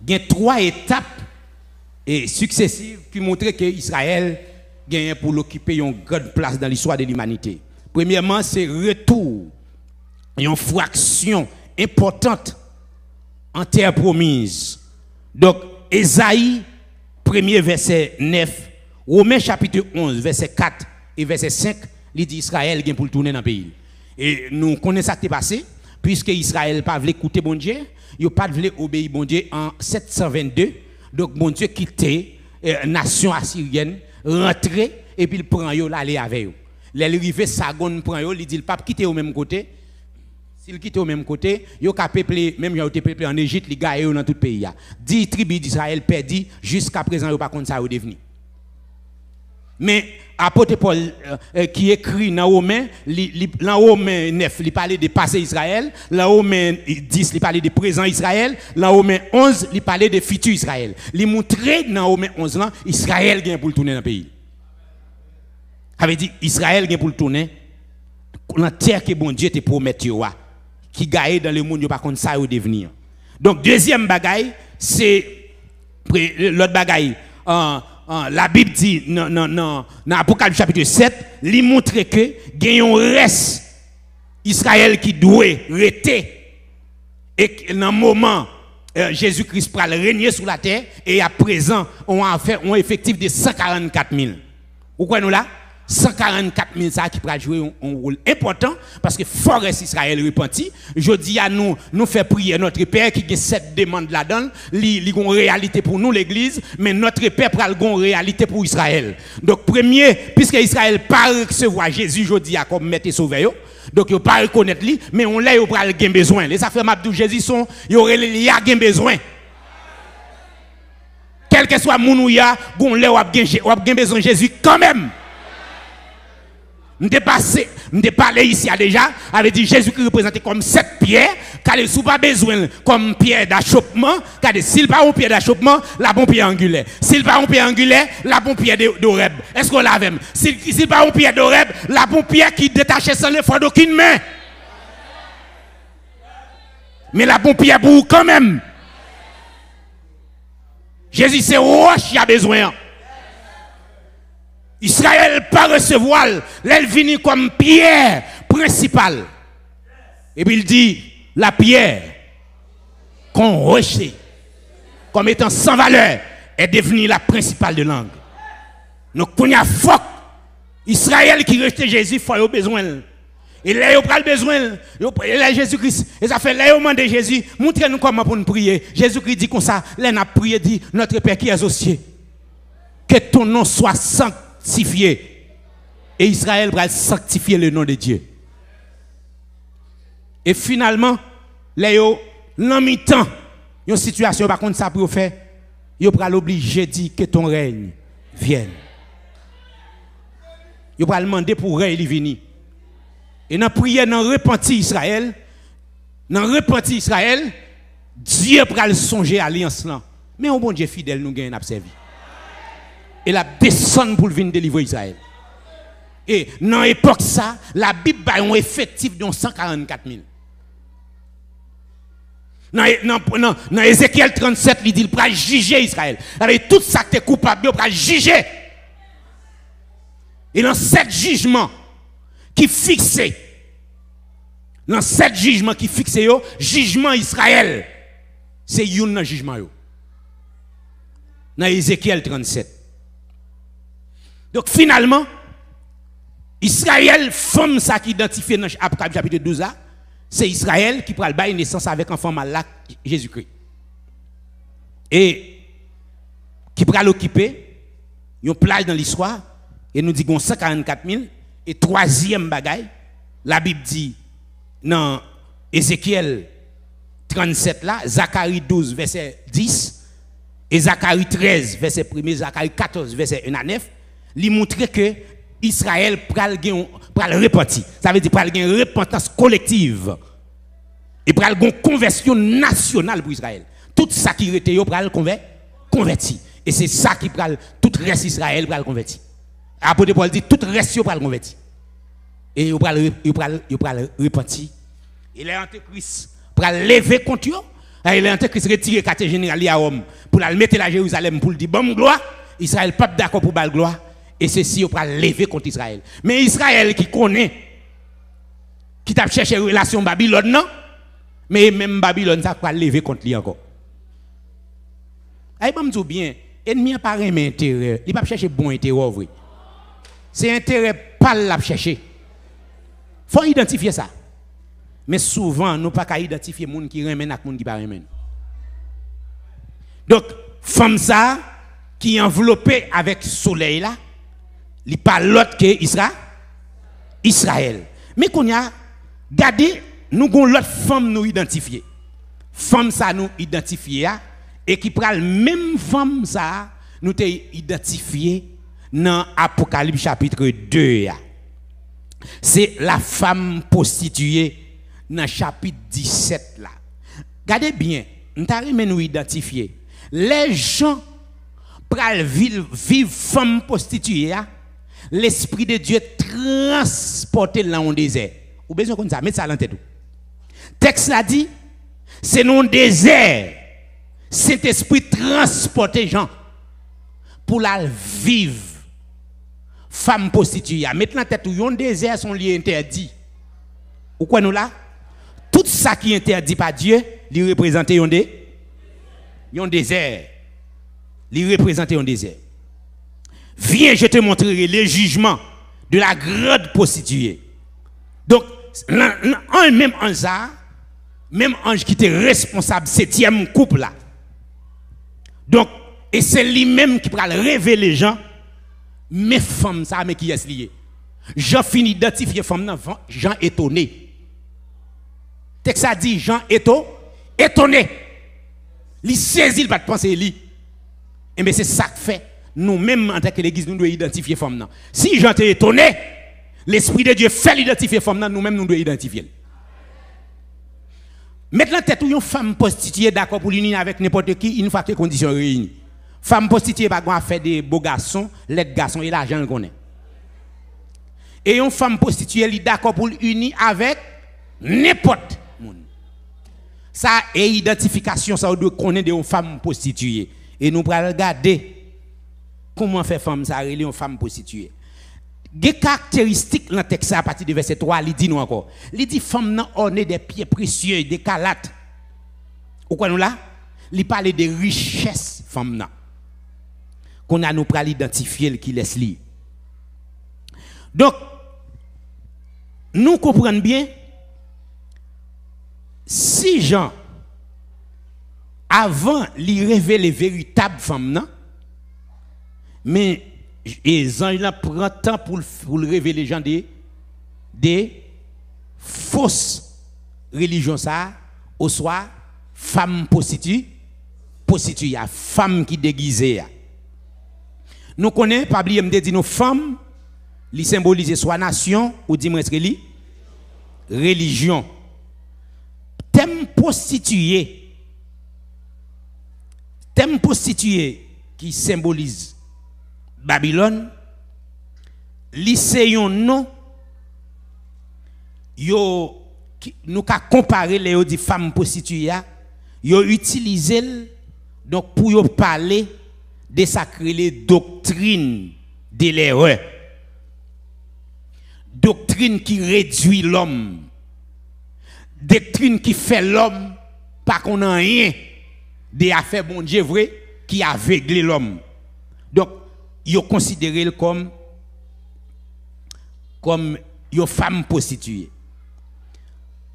S1: il y a 3 étapes et successives qui montrent que Israël gagne pour l'occuper une grande place dans l'histoire de l'humanité. Premièrement, c'est retour, une fraction importante en terre promise. Donc, Ésaïe, 1er verset 9, Romains chapitre 11, verset 4 et verset 5, il dit Israël vient pour tourner dans le pays. Et nous connaissons ça qui est passé, puisque Israël n'a pas voulu écouter bon Dieu, il n'a pas voulu obéir bon Dieu en 722. Donc, bon Dieu quitté la nation assyrienne, rentré, et puis il prend yo, l'aller avec eux. L'arrivée, Sargon prend yo, il dit le pape quitte au même côté. S'il quitte au même côté, il a peuplé, même il a peuplé en Égypte, il a dans tout le pays. 10 tribus d'Israël perdues, jusqu'à présent, il n'a pas contre ça, il est devenu. Mais apôtre Paul qui écrit dans Romains 9, il parlait de passé Israël, dans Romains 10, il parlait de présent Israël, dans Romains 11, il parlait de futur Israël. Il montrait dans Romains 11 là, Israël vient pour le tourner dans le pays. Ça veut dire Israël vient pour le tourner dans la terre que bon Dieu te promet qui gagne dans le monde, il pas contre ça au devenir. Donc deuxième bagaille, c'est l'autre bagaille. La Bible dit dans Apocalypse chapitre 7, il montre que il y a un reste Israël qui doit rester et que dans le moment Jésus-Christ va régner sur la terre et à présent on a fait un effectif de 144 000. Vous croyez nous là? 144 000 ça qui va jouer un rôle important parce que fort reste Israël repenti. Je dis à nous faire prier notre Père qui a cette demande là-dedans, il y a une réalité pour nous l'église, mais notre Père prend une réalité pour Israël. Donc premier, puisque Israël pas recevoir Jésus je dis à comme maître sauveur, donc il pas reconnaître lui, mais on l'a pour avoir besoin. Les affaires m'abdou Jésus sont il y a besoin. Quel que soit mon ou ya, on l'a besoin de Jésus quand même. Nous parlé ici déjà, avait dit Jésus qui représentait comme 7 pierres, car il n'a pas besoin comme pierre d'achoppement, car s'il n'a pas une pierre d'achoppement, la bonne pierre angulaire. S'il n'a pas une pierre angulaire, la bonne pierre d'Oreb. Est-ce qu'on l'a même? S'il n'a pas une pierre d'Oreb, la bonne pierre qui détachait sans l'effort d'aucune main. Mais la bonne pierre pour quand même. Jésus c'est roche qui a besoin. Israël pas recevoir, elle vient comme pierre principale. Et puis il dit, la pierre qu'on rejette comme étant sans valeur est devenue la principale de langue. Donc, il y a fort Israël qui rejette Jésus, il faut besoin. Et là, il a besoin, il a Jésus-Christ. Et ça fait là, il a demandé Jésus, montrez-nous comment pour nous prier. Jésus-Christ dit comme ça, là, il a prié, dit, notre Père qui est aux cieux, que ton nom soit sanctifié. Et Israël va sanctifier le nom de Dieu. Et finalement, là, dans mi-temps, il y a une situation, par contre, ça pour faire, il va l'obliger de dire que ton règne vienne. Il va demander pour règne venir. Et dans la prière, dans repenti Israël, Dieu va songer à l'alliance là. Mais un bon Dieu fidèle, nous gagnons servi. Et la descend pour venir délivrer Israël. Et dans l'époque ça, la Bible a un effectif de 144 000. Dans Ézéchiel 37, il dit qu'il va juger Israël. Avec tout ça qui est coupable, il va juger. Et dans 7 jugements qui fixent, dans 7 jugements qui fixent, jugement Israël, c'est un jugement. Dans Ézéchiel 37. Donc finalement, Israël, femme ça qui identifie dans Apocalypse chapitre 12, c'est Israël qui prend le bail naissance avec enfant malade Jésus-Christ. Et qui prend l'occuper, une plage dans l'histoire, et nous disons 144 000. Et troisième bagaille, la Bible dit dans Ézéchiel 37 là, Zacharie 12 verset 10 et Zacharie 13 verset 1, Zacharie 14 verset 1 à 9, il montre que Israël pral repentir. Ça veut dire pral une repentance collective. Et pral une conversion nationale pour Israël. Tout ça qui était yo pral converti. Et c'est ça qui pral tout reste Israël pral converti. Apôtre Paul dit tout reste pral converti. Et yo pral repentir. Et l'Antéchrist pral lever contre yo. Et l'Antéchrist retire quartier général à Rome pour la mettre à Jérusalem pour dire bon gloire. Israël pas d'accord pour bal gloire. Et ceci, on va lever contre Israël. Mais Israël qui connaît, qui t'a cherché relation Babylone, non? Mais même Babylone, ça va lever contre lui encore. Aïe, me bien, ennemi n'a pas un intérêt. Il ne va pas chercher bon intérêt, vrai. C'est intérêt pas la chercher. Il faut identifier ça. Mais souvent, nous ne pouvons pas identifier les gens qui remènent avec les gens qui ne remènent pas. Donc, femme ça, qui est enveloppée avec le soleil là, il n'y a pas l'autre que Israël. Mais qu'on a gardé, nous avons l'autre femme nous identifier. Femme ça nous identifier et qui prend même femme ça nous identifié dans Apocalypse chapitre 2. C'est la femme prostituée dans chapitre 17 là. Regardez bien, nous avons nous identifier. Les gens pral vivre femme prostituée, l'esprit de Dieu transporté dans le désert. Ou besoin comme ça, mettez ça dans tête. Texte l'a dit, c'est dans le désert. Cet esprit transporté gens pour la vivre femme prostituée. Maintenant tête ou un désert sont liés interdits. Ou quoi nous là? Tout ça qui est interdit par Dieu, il représente un désert. Il représente un désert. Viens, je te montrerai le jugement de la grande prostituée. Donc, un même ange, même ange qui était responsable, 7e couple là. Donc, et c'est lui-même qui va révéler les gens, mes femmes, ça, mais qui est lié. Jean finit d'identifier femme, Jean étonné. Texte a dit Jean étonné. Il saisit, il va penser lui. Et bien c'est ça que fait. Nous-mêmes, en tant que l'église, nous devons identifier femme. Si Jean est étonné, l'Esprit de Dieu fait l'identifier femme, nous-mêmes, nous devons identifier. Maintenant, tête ou une femme prostituée d'accord pour l'unir avec n'importe qui, une fois que les conditions réunies. Femme prostituée, va faire des beaux garçons, les garçons et l'argent qu'on connaît. Et une femme prostituée, elle est d'accord pour l'unir avec n'importe monde. Ça est identification, ça doit connaître une femme prostituée. Et nous allons regarder comment faire femme ça, une femme prostituée. Des caractéristiques dans le texte à partir du verset 3, il dit nous encore. Il dit femme n'a orné des pieds précieux, des calates. Ou quoi nous là? Il parle des richesses femme n'a. Qu'on a nous pral identifier qui laisse li. Donc nous comprenons bien si Jean avant lui révéler les véritables femmes, mais les anges prennent temps pour le révéler les gens des fausses religions, ça, au soir, femmes prostituées, femmes qui déguisées. Nous connaissons, pas oublier, me dit nos femmes, les symboliser soit nation ou dis-moi religion. Thème prostitué qui symbolise Babylone, lycéon non, nous ka comparer les di femmes prostituées, yo utilisé donc pour yo parler de sacrées doctrines de l'erreur. Doctrine qui réduit l'homme. Doctrine qui fait l'homme pas qu'on a rien des affaires bon Dieu vrai qui aveugle l'homme. Donc ils considéré comme une femme prostituée.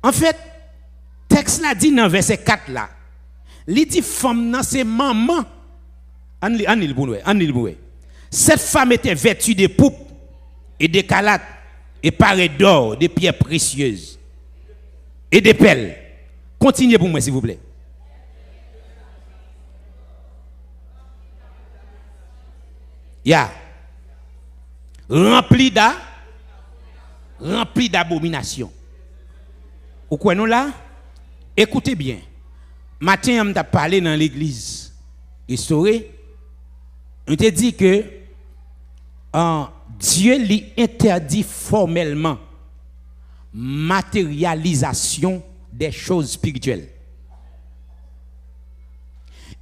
S1: En fait, texte là dit dans verset 4 là, il dit femme nan c'est maman. Cette femme était vêtue de poupes et de calates et parée d'or, de pierres précieuses et de perles. Continuez pour moi s'il vous plaît. Rempli d'abomination. Ou quoi nous là? Écoutez bien. Matin, on t'a parlé dans l'église restaurée. On t'a dit que Dieu lui interdit formellement matérialisation des choses spirituelles.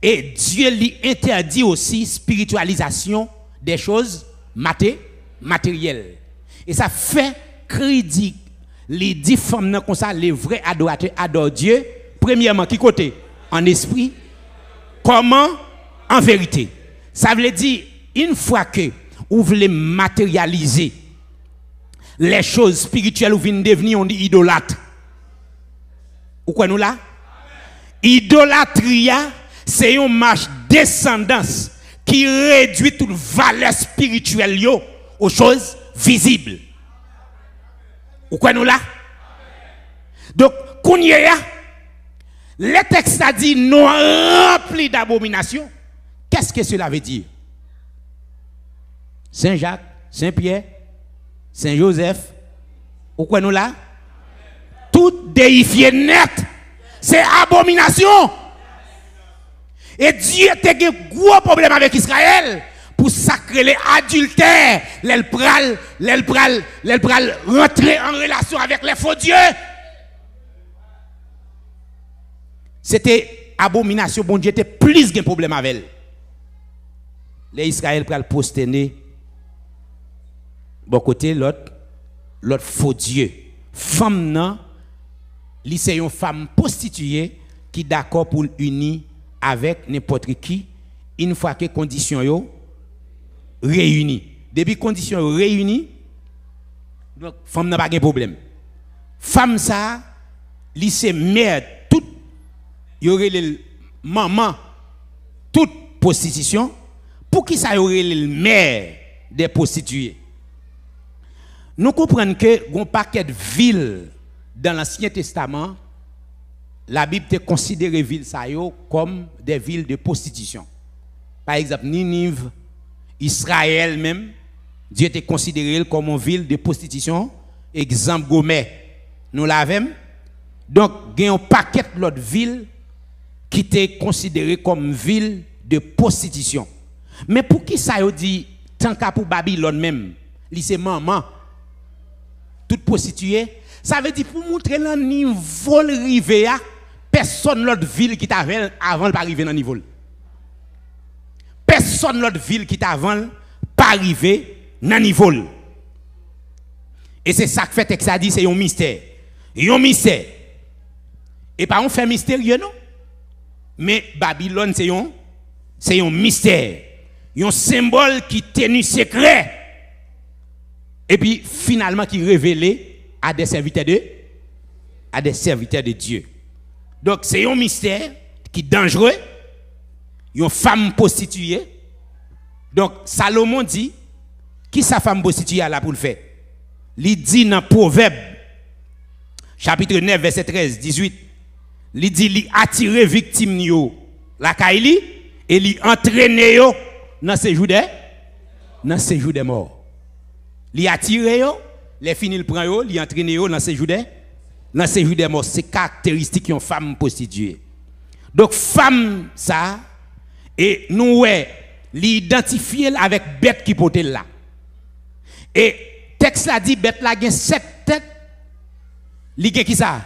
S1: Et Dieu lui interdit aussi spiritualisation des choses matérielles. Et ça fait crédit les 10 femmes comme ça, les vrais adorateurs adorent Dieu Premièrement, qui côté? En esprit. Comment? En vérité. Ça veut dire, une fois que vous voulez matérialiser les choses spirituelles, vous venez devenir on dit idolâtre. Ou quoi nous là? Idolâtrie, c'est une marche descendance qui réduit toute valeur spirituelle aux choses visibles. Ou quoi nous là? Donc, le texte a dit nous remplis d'abomination. Qu'est-ce que cela veut dire? Saint Jacques, Saint Pierre, Saint Joseph, ou quoi nous là? Tout déifié net, c'est abomination. Et Dieu a un gros problème avec Israël pour sacrer les adultères, les pral rentrer en relation avec les faux dieux. C'était abomination, bon Dieu était plus qu'un problème avec elle. Les Israël pral prosterner bon côté l'autre faux dieu. Femme non, li c'est une femme prostituée qui d'accord pour unir avec n'importe qui une fois que conditions yo réunies. Depuis conditions yo réunies, donc femme n'a pas de problème. Femme ça, li c'est mère toute y aurait le maman toute prostitution. Pour qui ça y aurait le mère des prostituées? Nous comprenons que un paquet de villes dans l'Ancien Testament, la Bible te considère les villes comme des villes de prostitution. Par exemple, Ninive, Israël même, Dieu te considéré comme une ville de prostitution. Exemple, Gomer, nous l'avons. Donc, il y a un paquet d'autres villes qui te considéré comme ville de prostitution. Mais pour qui ça y dit, tant qu'à pour Babylone même, c'est maman, toute prostituée, ça veut dire pour montrer le niveau rivé, personne l'autre ville qui t'avait avant de pas arriver dans le niveau. Personne l'autre ville qui t'avait pas arriver dans le niveau. Et c'est ça que fait que ça dit, c'est un mystère. Un mystère. Et pas on fait mystérieux, non? Mais Babylone, c'est un mystère. Un symbole qui tenu secret. Et puis finalement qui révélé à des serviteurs de Dieu. Donc c'est un mystère qui est dangereux. Une femme prostituée. Donc Salomon dit qui sa femme prostituée là pour le faire? Il dit dans Proverbe chapitre 9 verset 13 18. Il dit il attirer victime yo la kaili et il entraîner yo dans séjour des morts. Li attire yo, les fini le prend yo, li entraîne yo dans séjour des morts. C'est caractéristique une femme prostituée. Donc femme ça et nous ouais, li identifier avec bête qui porte là. Et texte là dit bête là gen 7 têtes. Li gen qui ça?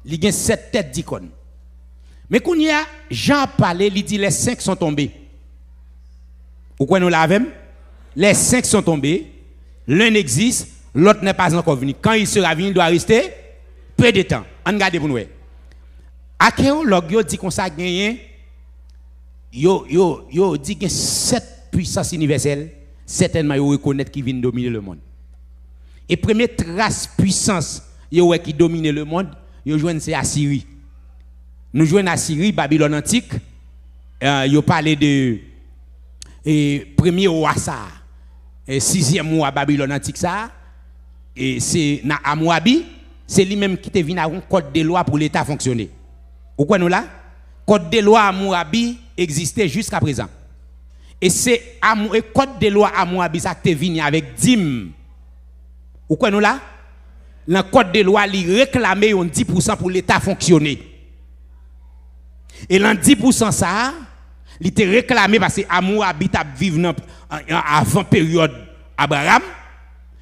S1: Li gen 7 têtes d'icône. Mais quand il y a Jean parlé, il dit les 5 sont tombés. Ou quoi nous l'avons? Les 5 sont tombés, l'un existe, l'autre n'est pas encore venu. Quand il sera venu, il doit rester peu de temps. On regarde pour nous. Archéologue dit qu'on ça gagné, yo dit que 7 puissances universelles, certainement yo reconnaître qui viennent dominer le monde. Et première trace puissance qui domine le monde, yo joignent c'est Assyrie. Nous joignons Assyrie, Babylone antique. Yo parlé de premier roi ça. Et 6e roi Babylone antique ça. Et c'est na Amouabi, c'est lui-même qui te vient avec un code de loi pour l'État fonctionner. Ou quoi nous là? Code de loi Amouabi existait jusqu'à présent. Et c'est code de loi Amouabi ça qui te vient avec dîme. Ou quoi nous là? Le code de loi il réclamait 10% pour l'État fonctionner. Et l'en 10% ça, il était réclamé parce que Amouabi a vécu avant période Abraham.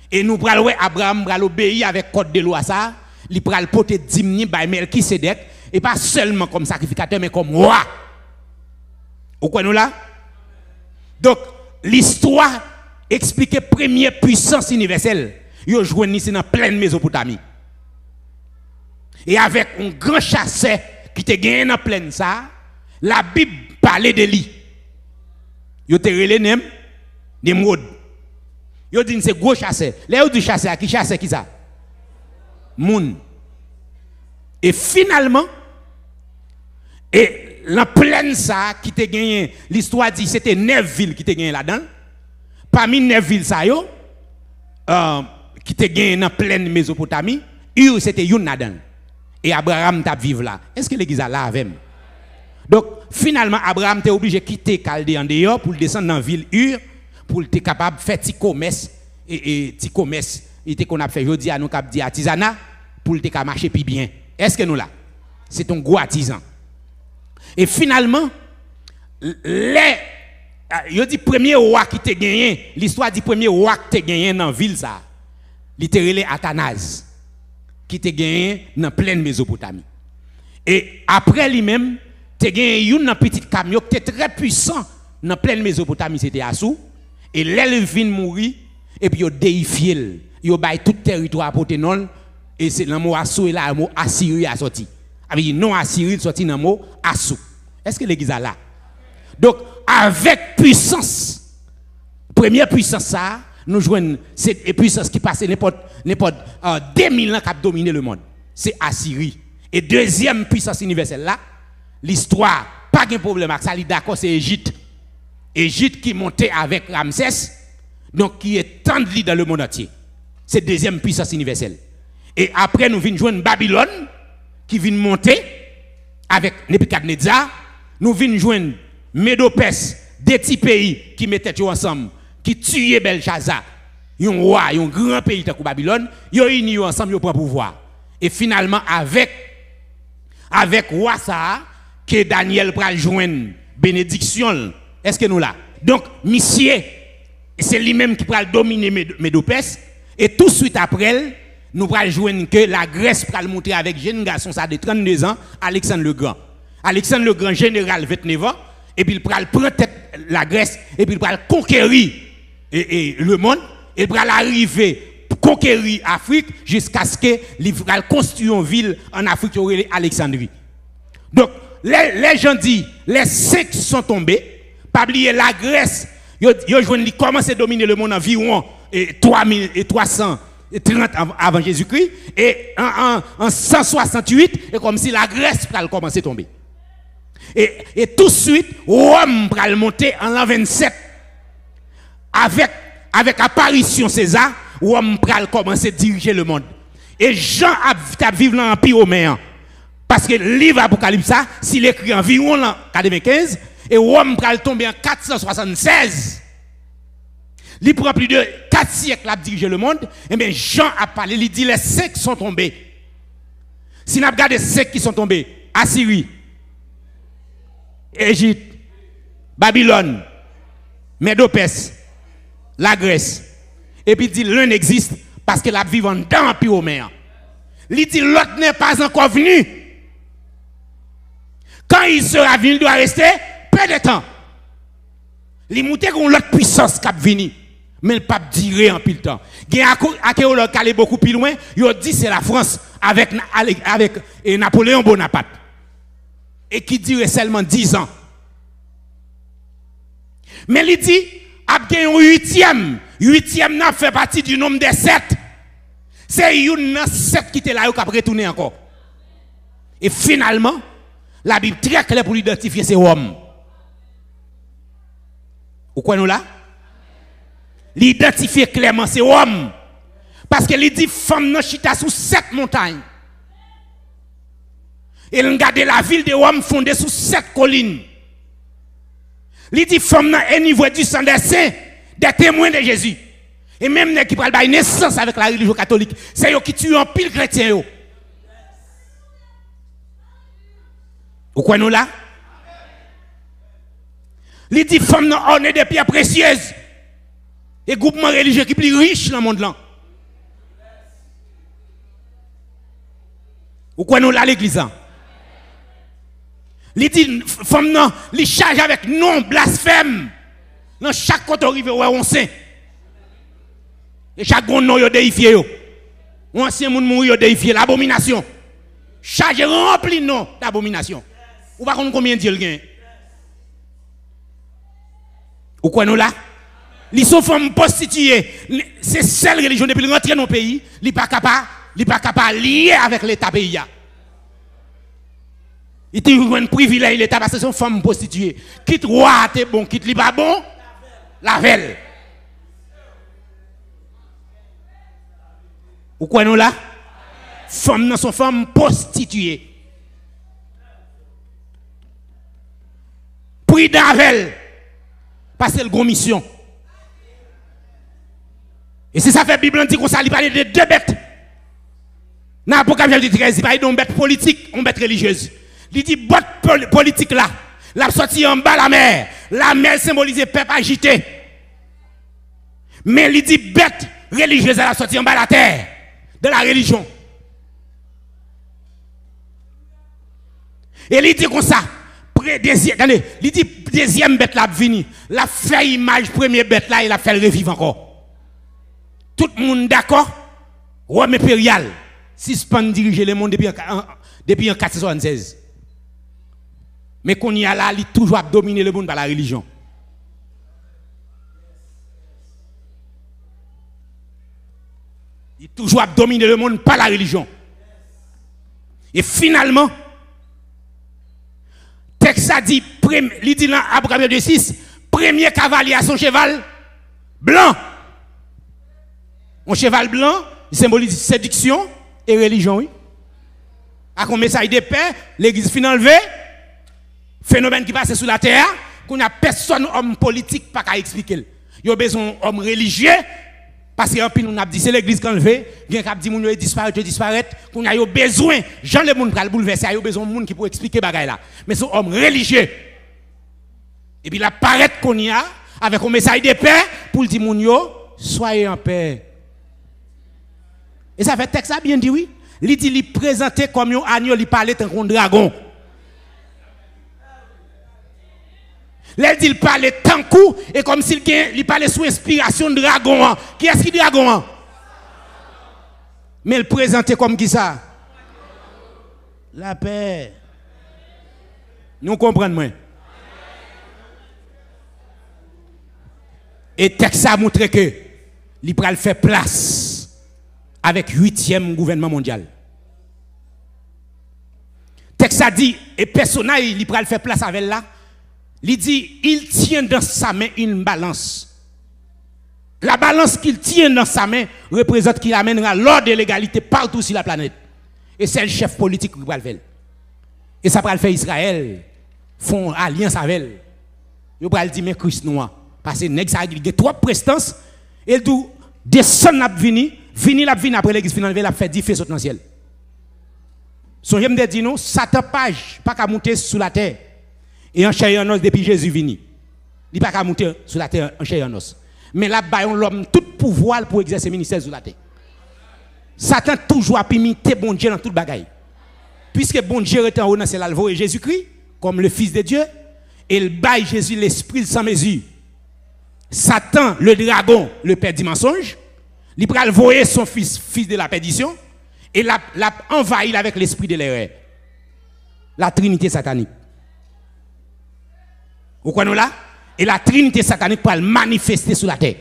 S1: Et nous prenons Abraham pral obéir avec code de loi ça, il pral porter 10 000 by Melchisedec et pas seulement comme sacrificateur mais comme roi. Vous quoi nous là? Donc l'histoire explique première puissance universelle. Yo joine ici dans pleine Mésopotamie. Et avec un grand chasseur qui te gagné dans plaine ça, la Bible parlait de lui. Yo te relé nem Nemrod. Yo dit c'est gros chasseur. Là yo dit chasseur qui ça? Moun. Et finalement et la plaine ça qui te gagné, l'histoire dit c'était 9 villes qui te gagné là-dedans. Parmi 9 villes ça yo qui te gagné dans plaine Mésopotamie, Ur c'était une là-dedans. Et Abraham t'a vivre là. Est-ce que l'église a là avec? Donc finalement Abraham était obligé de quitter Chaldée en dehors pour descendre dans la ville Ur pour être capable de faire petit commerce et petit commerce il était qu'on a fait jodi à nous cap dit artisanat pour être marcher plus bien. Est-ce que nous là? C'est un gros artisan. Et finalement yo dit premier roi qui t'a gagné, l'histoire dit premier roi qui t'a gagné dans la ville ça. Littéralement Athanase qui t'a gagné dans pleine Mésopotamie. Et après lui-même te gagné un petit camion qui était très puissant dans pleine Mésopotamie, c'était Assou. Et l'elle vient mourir, et puis il a déifié, il a baillé tout le territoire pour tenir, et c'est le mot Assou et là, le mot Assyrie a sorti. Avec non Assyrie sorti dans le mot Assou. Est-ce que l'église a là? Donc, avec puissance, première puissance, ça, nous jouons cette puissance qui passe n'importe 2000 ans qui a dominé le monde. C'est Assyrie. Et deuxième puissance universelle là, l'histoire, pas de problème avec ça, d'accord, c'est Égypte. Égypte qui montait avec Ramsès, donc qui est tendu dans le monde entier. C'est deuxième puissance universelle. Et après, nous venons joindre Babylone, qui vient monter avec Nebuchadnezzar. Nous venons joindre Médo-Perse, des petits pays qui mettaient tout ensemble, qui tuaient Belshazzar. Un roi, un grand pays comme Babylone, ils ont unis ensemble, ils prennent pouvoir. Et finalement, avec roi ça, que Daniel pral joindre bénédiction. Est-ce que nous là? Donc, monsieur, c'est lui-même qui pral dominer Médo-Perse. Et tout de suite après, nous pral joindre que la Grèce pral monter avec jeune garçon ça de 32 ans, Alexandre le Grand. Alexandre le Grand, général 29 ans, et puis il pral prendre la Grèce, et puis il pral conquérir le monde, et il pral arriver conquérir l'Afrique jusqu'à ce qu'il pral construire une ville en Afrique qui aurait Alexandrie. Donc, les gens disent, les 5 sont tombés, pas oublier la Grèce, ils commencent à dominer le monde environ 3330 avant Jésus-Christ, et en 168, et comme si la Grèce pral commencer à tomber. Et tout de suite, Rome pral monter en l'an 27. Avec apparition César, Rome pral commencer à diriger le monde. Et Jean a vécu dans l'Empire romain. Parce que le livre Apocalypse, s'il écrit environ en 95, et Rome pral tomber en 476. Il prend plus de 4 siècles à diriger le monde. Et bien Jean a parlé, il dit les 5 sont tombés. Si nous regardons les 5 qui sont tombés, Assyrie, Égypte, Babylone, Médo-Perse, la Grèce. Et puis il dit l'un existe parce que la vivant dans l'Empire romain. Il dit l'autre n'est pas encore venu. Quand il sera venu, il doit rester peu de temps. Il monte qu'on l'autre puissance qui venu, mais il ne peut pas durer en pile temps. Il y a un archéologue qui est beaucoup plus loin, il dit c'est la France avec Napoléon Bonaparte. Et qui durait seulement 10 ans. Mais il dit, il y a un 8e. 8e n'a fait partie du nombre des 7. C'est une 7 qui était là, qui a retourné encore. Et finalement, la Bible très claire pour l'identifier, c'est Rome. Vous croyez nous là? L'identifier clairement, c'est Rome. Parce que il dit, femme n'a chita sous 7 montagnes. Et il regarde la ville de Rome fondée sous 7 collines. Il dit, femme n'a un niveau du sang des saints, des témoins de Jésus. Et même les qui parlent de naissance avec la religion catholique, c'est eux qui tuent en pile chrétien. Vous croyez nous là? Il dit, femme n'a orné des pierres précieuses. Et groupement religieux qui est plus riche dans le monde là. Vous croyez nous là l'église? Il dit, femme non, il charge avec non blasphème. Dans chaque côté arrivé où on sait. Et chaque bon nom il déifié. Ou ancien monde mourir déifié l'abomination. Chargé rempli non d'abomination. Ou pas combien de Dieu le gagne. Ou quoi nous là? Ils sont femmes prostituées. C'est celle religion depuis rentrer dans le pays, ils pas capable lier avec l'état pays. Il ont un privilège l'état parce que sont femmes prostituées. Quitte roi t'es bon, quitte li pas bon, la velle. Ou quoi nous là? Femmes sont femmes prostituées. Pris d'Avel. Parce que le gros mission. Et si ça fait Bible dit qu'on s'allie parler de deux bêtes. Dans l'Apocalypse 13, il parle d'une bête politique, une bête religieuse. Il dit bête politique là, la sortie en bas la mer. La mer symbolise peuple agité. Mais il dit bête religieuse à la sortie en bas la terre, de la religion. Et il dit comme ça, attendez, il dit deuxième bête là vini, la fait image première bête là, il a fait le revivre encore. Tout le monde d'accord? Rome impérial, suspend diriger le monde depuis en 476. Mais qu'on y a là, il toujours dominer le monde par la religion. Il toujours dominer le monde par la religion. Et finalement, texte a dit, il dit dans Apocalypse 6, premier cavalier à son cheval blanc. Un cheval blanc, il symbolise séduction et religion, oui. A comme message de paix, l'église fin enlevée, phénomène qui passe sur la terre, qu'on a personne, homme politique, pas qu'à expliquer. Il y a besoin d'hommes religieux, parce qu'en plus, nous avons dit, c'est l'église qui enlevée, bien qu'à dire, nous disparaître, qu'on a besoin, Jean le monde pour le bouleverser, il y a besoin de monde qui peut expliquer bagaille là. Mais c'est homme religieux. Et puis, la paraît qu'on y a, avec un message de paix, pour dire, soyez en paix. Et ça fait texte bien dit oui. Il dit il présenté comme un agneau, il parlait tant qu'un dragon. Il dit il parlait tant coup et comme s'il parlait sous inspiration de dragon. Qui est-ce qui dragon? Mais il présentait comme qui ça? La paix. Nous comprenons moins. Et texte a montré que il pral faire place avec 8e gouvernement mondial. Texte a dit, et personnage, il pral faire place avec là, il dit, il tient dans sa main une balance. La balance qu'il tient dans sa main représente qu'il amènera l'ordre et l'égalité partout sur la planète. Et c'est le chef politique qui va le faire. Et ça va le faire Israël, font alliance avec elle. Il va le dire, mais Christ noir. Parce que il y a trois prestances, et il dit, descend la vini après l'église finale, il a fait 10 feux dans le ciel. Son j'aime de dire non, Satan pas qu'à monter sous la terre et en chair et en os depuis Jésus vini. Il pas qu'à monter sous la terre en chair et en os. Mais là on l'homme tout pouvoir pour exercer le ministère sous la terre. Satan toujours a imité bon Dieu dans toute bagaille. Puisque bon Dieu est en haut dans c'est l'alvo et Jésus-Christ comme le fils de Dieu et il baille Jésus l'esprit sans mesure. Satan le dragon, le père du mensonge, il va voyer son fils de la perdition et l'a envahi avec l'esprit de l'erreur. La trinité satanique. Vous connaissez là? Et la trinité satanique pour le manifester sur la terre.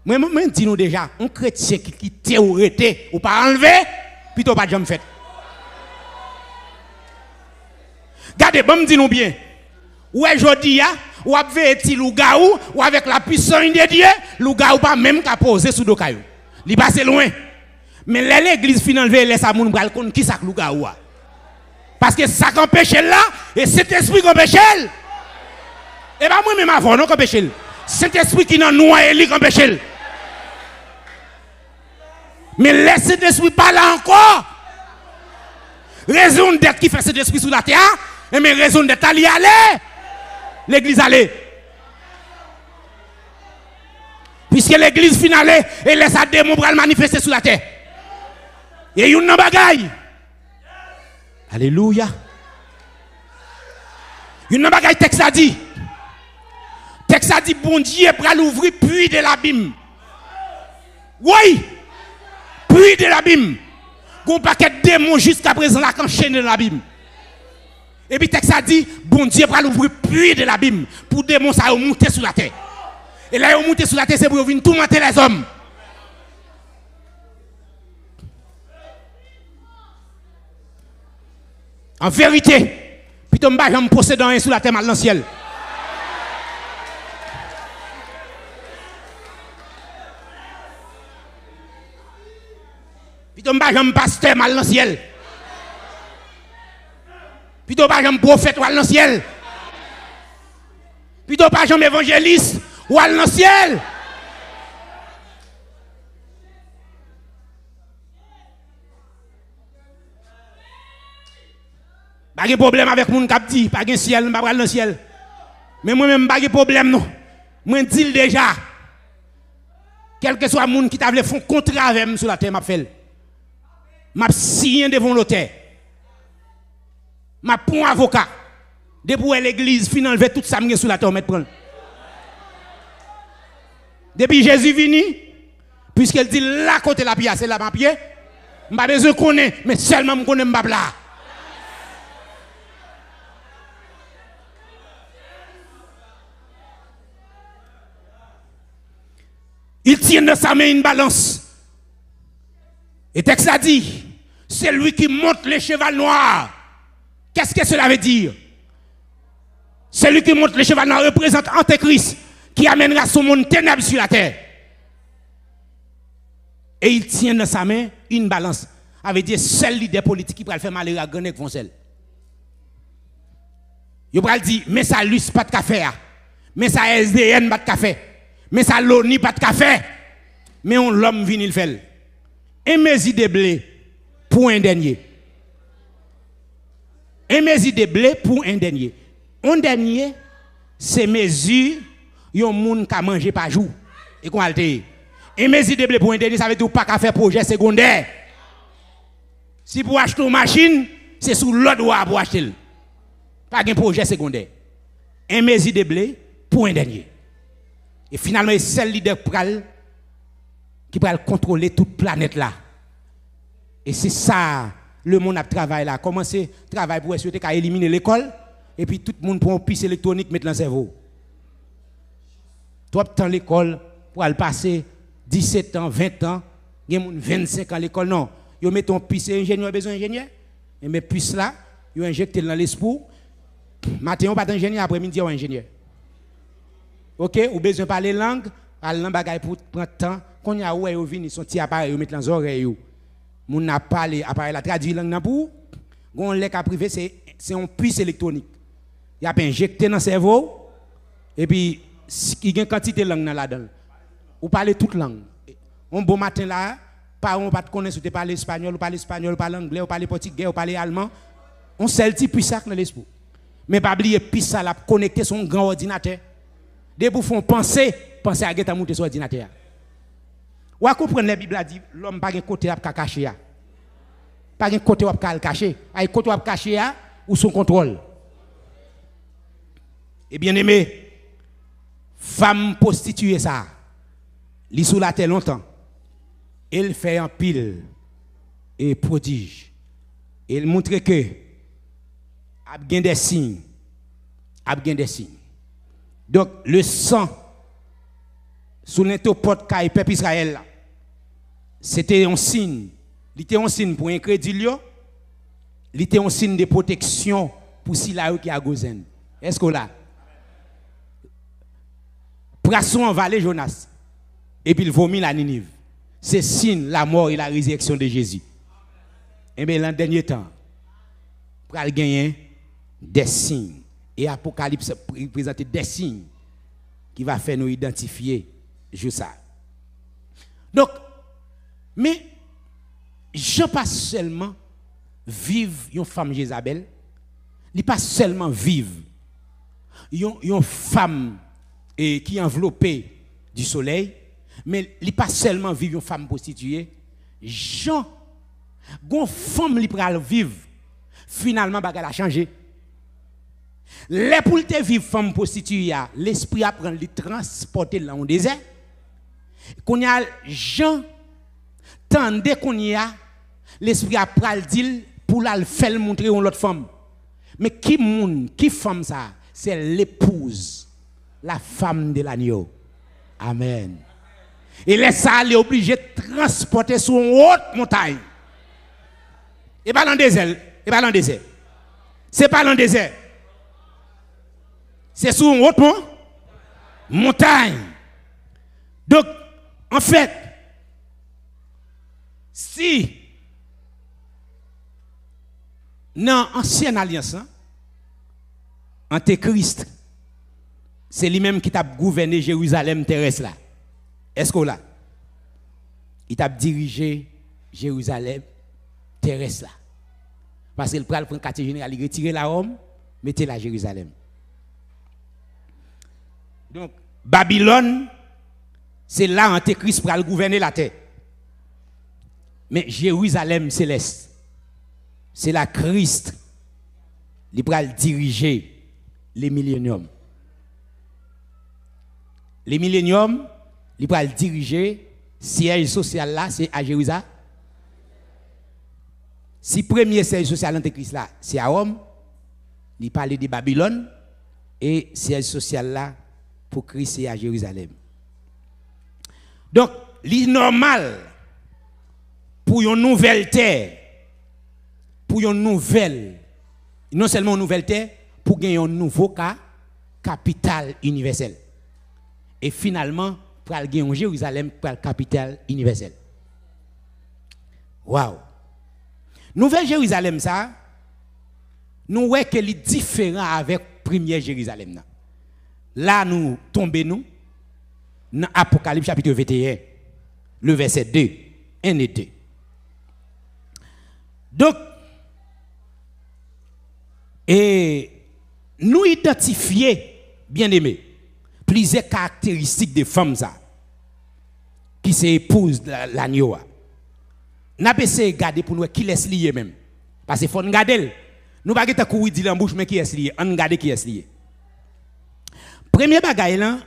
S1: Moi, je dis nous déjà, un chrétien qui théorise ou pas enlevé, plutôt pas jamais fait. Regardez, bon, dis nous bien. Où est aujourd'hui, ou avec petit loup-garou, ou avec la puissance de Dieu, loup-garou pas même qu'à poser sous le caillou. Il passe loin. Mais l'église finale laisse à mon bral qui ça loup-garou. Parce que ça empêche là, et cet esprit qui empêche. Et pas moi-même avant, non, qui empêche. Cet esprit qui n'a noyé, il empêche. Mais laisse cet esprit pas là encore. Raison d'être qui fait cet esprit sous la terre, et mais raison d'être allé aller. L'église allait. Puisque l'église finale, elle laisse à démon pour manifester sur la terre. Et il y a une bagaille. Alléluia. Il y a une bagaille, texte a dit. Texte a dit, bon Dieu, pour l'ouvrir, puis de l'abîme. Oui. Puis de l'abîme. Gon paquet de démons jusqu'à présent là enchaîné dans l'abîme. Et puis texte a dit bon Dieu va l'ouvrir puits de l'abîme pour démons ça monter sur la terre. Et là ils monter sur la terre c'est pour venir tourmenter les hommes. En vérité, plutôt m'ba j'aime posséder un sous la terre mal dans le ciel. Plutôt m'ba j'aime pasteur mal dans le ciel. Plutôt pas j'aime prophète mal dans le ciel. Plutôt pas j'aime évangéliste mal dans le ciel. Pas de problème avec mon cap dit, pas de ciel, pas dans le ciel. Mais moi-même, pas de problème non. Moi dis déjà. Quel que soit le monde qui t'a voulu faire un contrat avec moi sur la terre, m'a fait. M'a signé devant l'autel. M'a pour un avocat. Depuis l'église, finalement, tout ça sur la terre, mettre prendre. Depuis Jésus venu, puisqu'il dit là côté la pierre, c'est là ma pied. M'a besoin de connaître, mais seulement me connaît m'ba là. Il tient dans sa main une balance. Et texte a dit, c'est lui qui monte les chevals noirs. Qu'est-ce que cela veut dire? Celui qui monte les chevals noirs représente Antéchrist qui amènera son monde ténèbres sur la terre. Et il tient dans sa main une balance. Ça veut dire seul leader politique qui peut faire malheur à Grenec Foncel. Il va dire, mais ça luce pas de café. Mais ça SDN pas de café. Mais ça l'ONI pas de café. Mais on l'homme vient il fait. Un mesure de blé pour un dernier. Un mesure de blé pour un dernier. Un dernier, c'est mesure yon moun ka manger par jour. Et qu'on alte. Un mesure de blé pour un dernier, ça veut dire pas qu'à faire projet secondaire. Si pour acheter une machine, c'est sous l'autre droit pour acheter. Pas un projet secondaire. Un mesure de blé pour un dernier. Et finalement, c'est le leader qui va contrôler toute planète là. Et c'est ça, le monde a travaillé là. Commencer à travailler pour essayer d'éliminer l'école. Et puis tout le monde prend un piste électronique mettre dans le cerveau. Toi, tu l'école pour aller passer 17 ans, 20 ans, il y a 25 ans à l'école. Non, ils mettent un piste ingénieur, besoin d'ingénieur. Et mais puce là, ils injectent dans l'esprit. Matin, on pas d'ingénieur, après-midi, on ingénieur. OK, ou besoin de parler langue, à langue bagaille pour prendre temps. Quand il y a où ils viennent, ils sont petits appareils, ils mettent dans les oreilles. Mon n'a parlé appareil la traduit langue pour. Gon lek a privé c'est un puce électronique. Il a injecté dans le cerveau et puis il y a une quantité de langue là-dedans. Ou parler toute langue. Un bon matin là, parents pas connaître si tu parles espagnol, ou parler espagnol, ou parler anglais, ou parler portugais, ou parler allemand. On seul petit puissant dans l'esprit. Mais pas oublier puissant ça la connecter son grand ordinateur. Dès pour font penser à geta monter sur ordinateur. Ou à comprendre la Bible a dit l'homme pas un côté à cacher. Pas un côté à cacher. Ay côté à cacher ou son contrôle. Et bien aimé, femme prostituée ça. Li sous la terre longtemps. Elle fait un pile et prodige. Elle montre que a bien des signes. A bien des signes. Donc le sang sous l'interporte caille peuple Israël c'était un signe. Il était un signe pour incrédule. Il était un signe de protection pour Silaï qui a Gozen. Est-ce que là? Poisson en vallée Jonas. Et puis il vomit la Ninive. C'est signe la mort et la résurrection de Jésus. Et bien, dans le dernier temps, pour gagner des signes. Et Apocalypse présente des signes qui va faire nous identifier juste ça. Donc, mais je pas seulement vivre une femme Jézabel, il pas seulement vivre une femme qui est enveloppée du soleil, mais il pas seulement vivre une femme prostituée. Jean, une femme qui peut vivre, finalement, elle a changé. Les pour te vivre femme prostituée, l'esprit apprend de transporter dans le désert. Qu'on y a Jean, tandis qu'on y a L'esprit a pral dit pour la faire montrer une autre femme. Mais qui femme ça? C'est l'épouse, la femme de l'agneau. Amen. Et laisse ça aller obligé de transporter sur une haute montagne. Et pas dans le désert. Et pas dans le désert. C'est pas dans le désert. C'est sur une haute montagne. Donc, en fait, si dans l'ancienne alliance, Antéchrist, c'est lui-même qui t'a gouverné Jérusalem terrestre là. Est-ce que là? Il t'a dirigé Jérusalem terrestre là. Parce qu'il prend le quartier général, il retire la Rome, mettez la Jérusalem. Donc, Babylone, c'est là Antéchrist pour gouverner la terre. Mais Jérusalem céleste, c'est la Christ, il va diriger les milléniums. Les milléniums, il va diriger siège social là, c'est à Jérusalem. Si le premier siège social Antéchrist là, c'est à Rome, il parle de Babylone, et siège social là, pour Christ, c'est à Jérusalem. Donc, c'est normal pour une nouvelle terre, pour une nouvelle, non seulement une nouvelle terre, pour gagner un nouveau capital universel. Et finalement, pour gagner Jérusalem pour la capitale universelle. Waouh! Nouvelle Jérusalem, ça, nous voyons qu'elle est différente avec première Jérusalem. Là, nous tombons dans Apocalypse chapitre 21, le verset 2, 1 et 2. Donc, et nous identifions, bien aimés, plusieurs caractéristiques des femmes ça, qui s'épousent l'agneau. Nous avons essayé de regarder pour nous qui est lié même. Parce qu'il faut nous regarder. Nous ne pouvons pas courir dans la bouche, mais qui est lié. On regarde qui est lié. Premier bagaille là,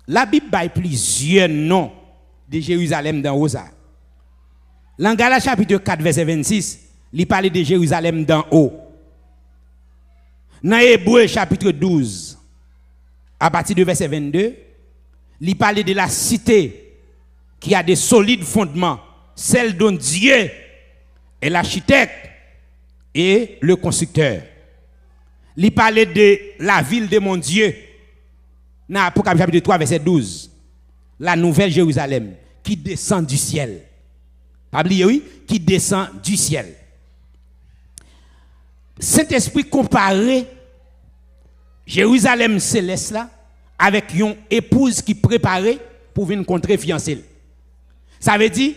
S1: la Bible a plusieurs noms de Jérusalem dans Rosa. Dans Galates chapitre 4, verset 26, il parle de Jérusalem d'en haut. Dans Hébreux chapitre 12, à partir de verset 22, il parle de la cité qui a des solides fondements, celle dont Dieu est l'architecte et le constructeur. Il parle de la ville de mon Dieu, dans Apocalypse chapitre 3, verset 12, la nouvelle Jérusalem qui descend du ciel. Pas oublier, oui, qui descend du ciel. Saint-Esprit comparé Jérusalem céleste là avec une épouse qui préparait pour venir contrer fiancé. Ça veut dire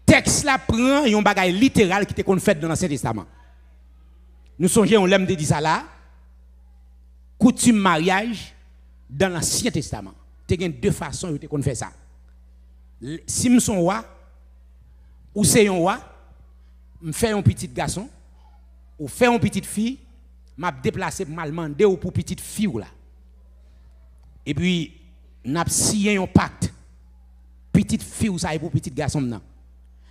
S1: texte là prend un bagage littéral qui était fait dans l'Ancien Testament. Nous songeons on l'aime de dire ça là. Coutume mariage dans l'Ancien Testament. Il y a deux façons de faire ça. Si je suis un roi ou c'est un roi, je fais un petit garçon ou fais une petite fille, je me déplace pour me demander pour petite fille là. Et puis, n'a signé un pacte. Petite fille ou ça est pour petit garçon maintenant.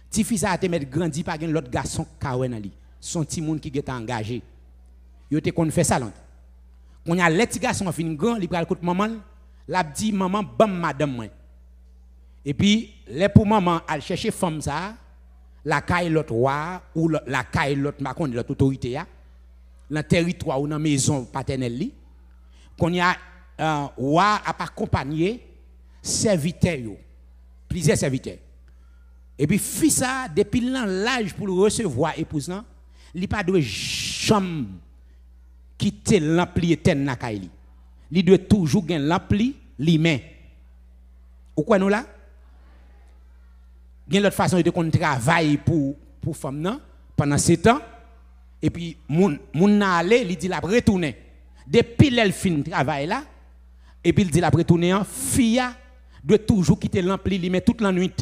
S1: Petit fille ça a te mettre grandi par l'autre garçon kawen ali. Son petit monde qui est engagé. Yo te kon fait ça là. Quand y a les petits garçons fin grand, il pral koute maman, l'a dit maman bam madame moi. Et puis les pour maman elle chercher femme ça, la caille l'autre roi ou la caille l'autre macon l'autre autorité ya, dans territoire ou dans maison paternelle li. Quand y a roi a accompagné serviteurs yo, plusieurs serviteurs. Et puis fils ça depuis l'âge pour le recevoir épouse là, il pas de chambre quitter l'ampli éternel na kaili. Il doit toujours gagner l'ampli lui-même. Ou quoi nous là? Il y a l'autre façon de qu'on travaille pour femme nan pendant 7 ans et puis moun na aller, il dit la retourner. Depuis elle fin travail là et puis il dit la retourner en fille doit toujours quitter l'ampli lui-même toute la nuit.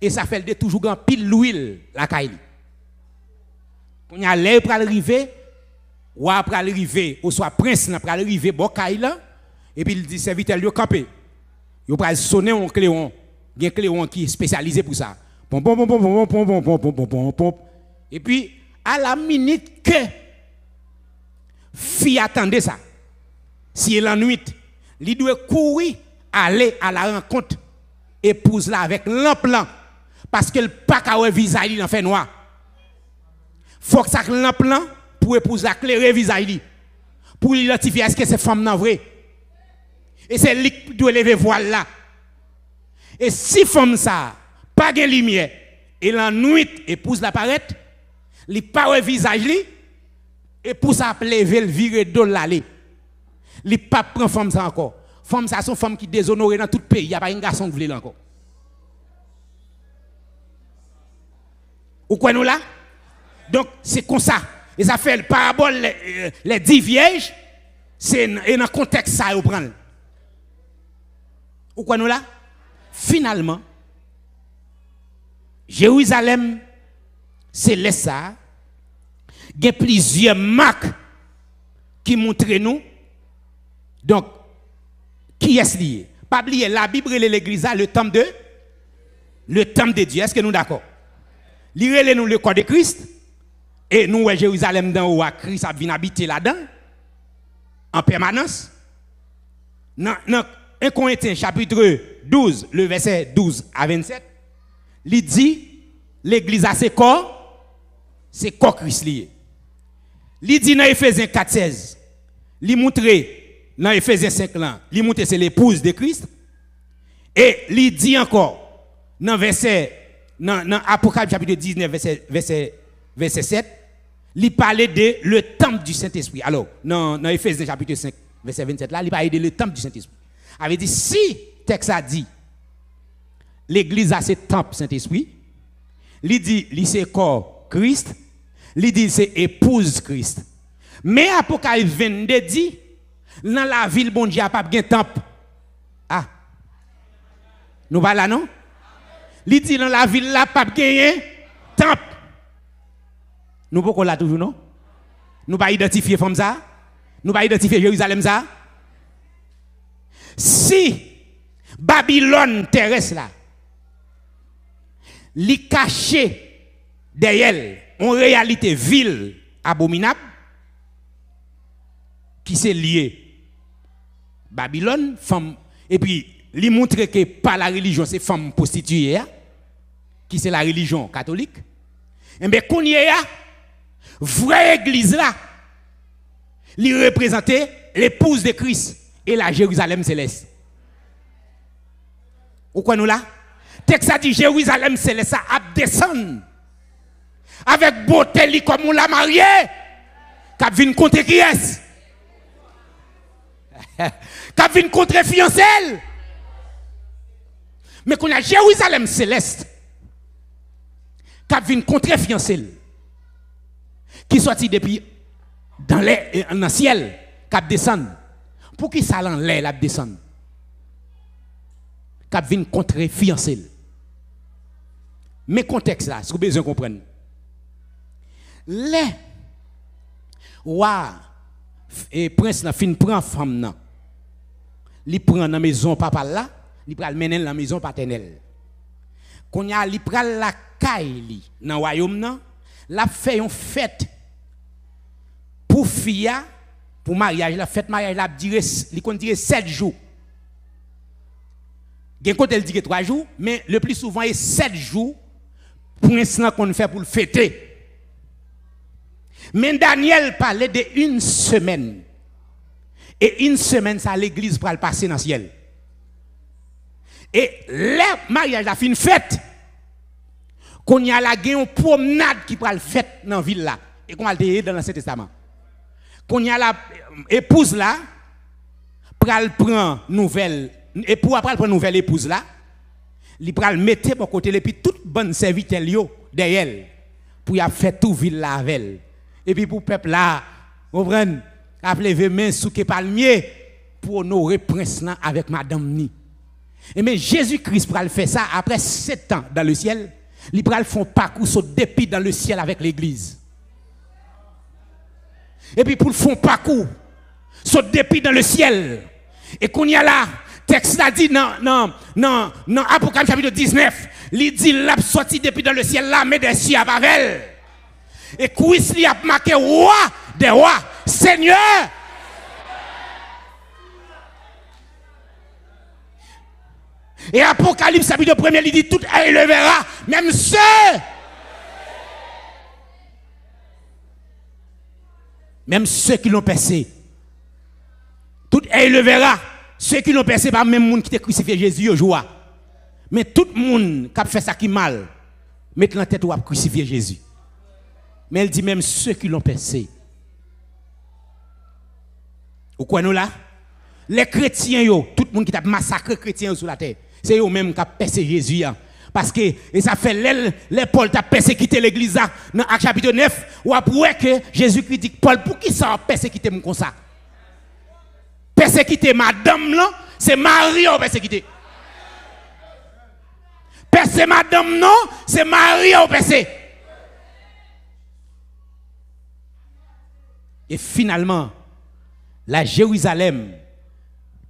S1: Et ça fait de toujours grand pile l'huile la kaili. Quand y a l'air pour arriver ou après arriver ou soit prince pour arriver bon kaila et puis il dit serviteur yo camper. Yo pral sonner un cléon, un cléon qui est spécialisé pour ça. Pom, pom, pom, pom, pom, pom, pom, pom, pom, pom, pom. Et puis, à la minute que fille attendait ça, si elle ennuie, il doit courir, aller à la rencontre, épouse là avec lampe là, parce que le pas qu'à un visage il en fait noir. Faut que ça lampe là pour épouse là clairer visage pour identifier est-ce que c'est femme non vrai. Et c'est lui qui doit lever voile là. Et si femme ça pas de lumière et la nuit épouse la paraître, li pas un visage li et pour ça lever le virer de l'aller. Li pas prend femme ça encore. Femme ça sont femmes qui déshonorées dans tout le pays, il y a pas un garçon qui veut encore. Ou quoi nous là? Donc c'est comme ça. Et ça fait le parabole les 10 vierges, c'est dans le contexte ça vous prendre. Ou quoi nous là? Finalement, Jérusalem, c'est là ça. Il y a plusieurs marques qui montrent nous. Donc, qui est lié? Pas oublier, la Bible et l'église, le temple de Dieu. Est-ce que nous sommes d'accord? Lire nous le corps de Christ. Et nous, Jérusalem, dans où Christ a venu habiter là-dedans, en permanence. Dans 1 Corinthiens chapitre 12, le verset 12 à 27, il dit, l'église a ses corps, c'est corps Christ lié. Il dit dans Ephésiens 4, 16, il montre dans Ephésiens 5, il montre c'est l'épouse de Christ. Et il dit encore, dans Apocalypse chapitre 19, verset 7, il parlait de le temple du Saint-Esprit. Alors, dans Ephésiens chapitre 5, verset 27, là, il parlait de le temple du Saint-Esprit. Il avait dit, si le texte a dit, l'église a ses temples Saint-Esprit, il dit, c'est corps Christ, il dit, c'est épouse Christ. Mais Apocalypse 22 dit, dans la ville, bon Dieu n'a pas de temple. Ah, nous parlons là, non? Il dit, dans la ville, là, pas de temple. Nous ne pouvons pas toujours, non? Nous ne pouvons pas identifier comme ça. Nous ne pouvons pas identifier Jérusalem ça. Si Babylone terrestre là, li caché derrière en réalité ville abominable qui s'est lié Babylone femme et puis li montre que pas la religion c'est femme prostituée qui c'est la religion catholique et bien qu'on y est vraie église là li représenter l'épouse de Christ et la Jérusalem céleste. Ou quoi nous là? Texte a dit Jérusalem céleste a descendre avec beauté comme on l'a marié. Cap vinn contre qui est? Cap vinn contre fiancée. Mais qu'on a Jérusalem céleste. Cap vinn contre fiancée. Qui sorti depuis dans le ciel, cap descend. Pour qui ça l'en l'air la descend? Cap vinn contre fiancée. Mais contexte là, si vous besoin comprendre. Les wa et prince la fin prend femme nan. Li prend dans maison papa là, li pral mener dans la maison paternelle. Qu'on y a li pral la caille li dans royaume nan, la fait une fête pour fille pour mariage, la fête mariage la dire li kon dire 7 jours. Gen côté elle dit 3 jours, mais le plus souvent est 7 jours prince nan qu'on fait pour le fêter. Mais Daniel parlait de une semaine. Et une semaine, ça l'église pour le passer dans le ciel. Et le mariage, la fin fête, qu'on y a la une promenade qui prend le fête dans la ville là. Et qu'on a le dans l'Ancien Testament. Qu'on y a la épouse là, pral prend nouvelle, et pour après prendre nouvelle épouse là, il pral mettre pour côté et puis toute bonne serviteur derrière pour y a fait tout ville là avec elle. Et puis pour le peuple là, vous comprenez, a levé main sous que palmier pour honorer prince là avec madame ni. Et mais Jésus-Christ pral faire ça après 7 ans dans le ciel, il pral font parcours au dépit dans le ciel avec l'église. Et puis pour le font parcours au dépit dans le ciel. Et qu'on y a là, texte a dit non Apocalypse chapitre 19, il dit l'a sorti depuis dans le ciel là, mais des cieux à Pavel. Et Christ lui a marqué roi des rois, Seigneur. Et Apocalypse chapitre 1, il dit tout œil le verra, même ceux. Même ceux qui l'ont percé. Tout œil le verra. Ceux qui l'ont percé, pas même monde qui t'a crucifié Jésus au joie. Mais tout le monde qui a fait ça qui mal, met dans la tête ou a crucifié Jésus. Mais elle dit même ceux qui l'ont percé. Ou quoi nous là? Les chrétiens, tout le monde qui a massacré les chrétiens sur la terre, c'est eux-mêmes qui ont percé Jésus. Parce que et ça fait les Paul t'a persécuté l'église dans Actes chapitre 9 ou après que Jésus-Christ dit Paul pour qui ça a persécuté comme ça? Persécuter madame là, c'est Marie qui a persécuté. Persécuter madame non, c'est Marie qui a persécuté. Et finalement, la Jérusalem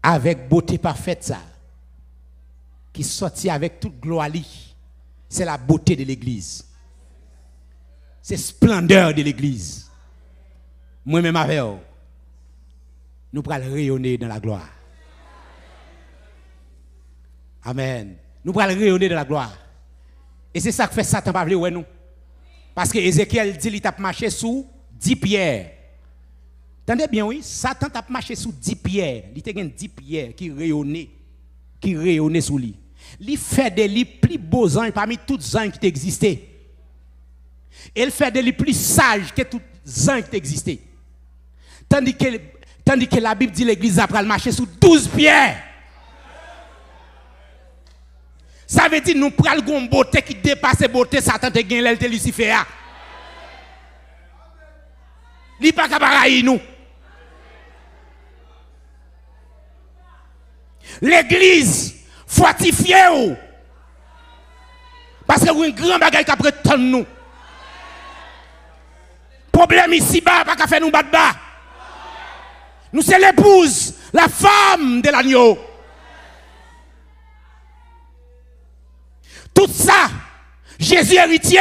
S1: avec beauté parfaite ça qui sortit avec toute gloire, c'est la beauté de l'église. C'est splendeur de l'église. Moi-même avec vous, nous pourrons rayonner dans la gloire. Amen. Nous pourrons rayonner dans la gloire. Et c'est ça que fait Satan pas vouloir nous. Parce que Ézéchiel dit qu'il a marché sous 10 pierres. Entendez bien, oui? Satan a marché sous 10 pierres. Il y a 10 pierres qui rayonnaient sous lui. Il fait des lits plus beaux anges parmi tous les anges qui existaient. Il fait des lits plus sages que tous les anges qui existaient. Tandis que la Bible dit l'église a marché sous 12 pierres. Ça veut dire que nous prenons une beauté qui dépasse la beauté Satan te gagne l'elle Lucifer. Il n'est pas capable de nous. L'église fortifiée. Parce que vous avez un grand bagage qui prétend nous. Problème ici bas, pas qu'à faire nous battre bas. Nous c'est l'épouse, la femme de l'agneau. Tout ça, Jésus héritier,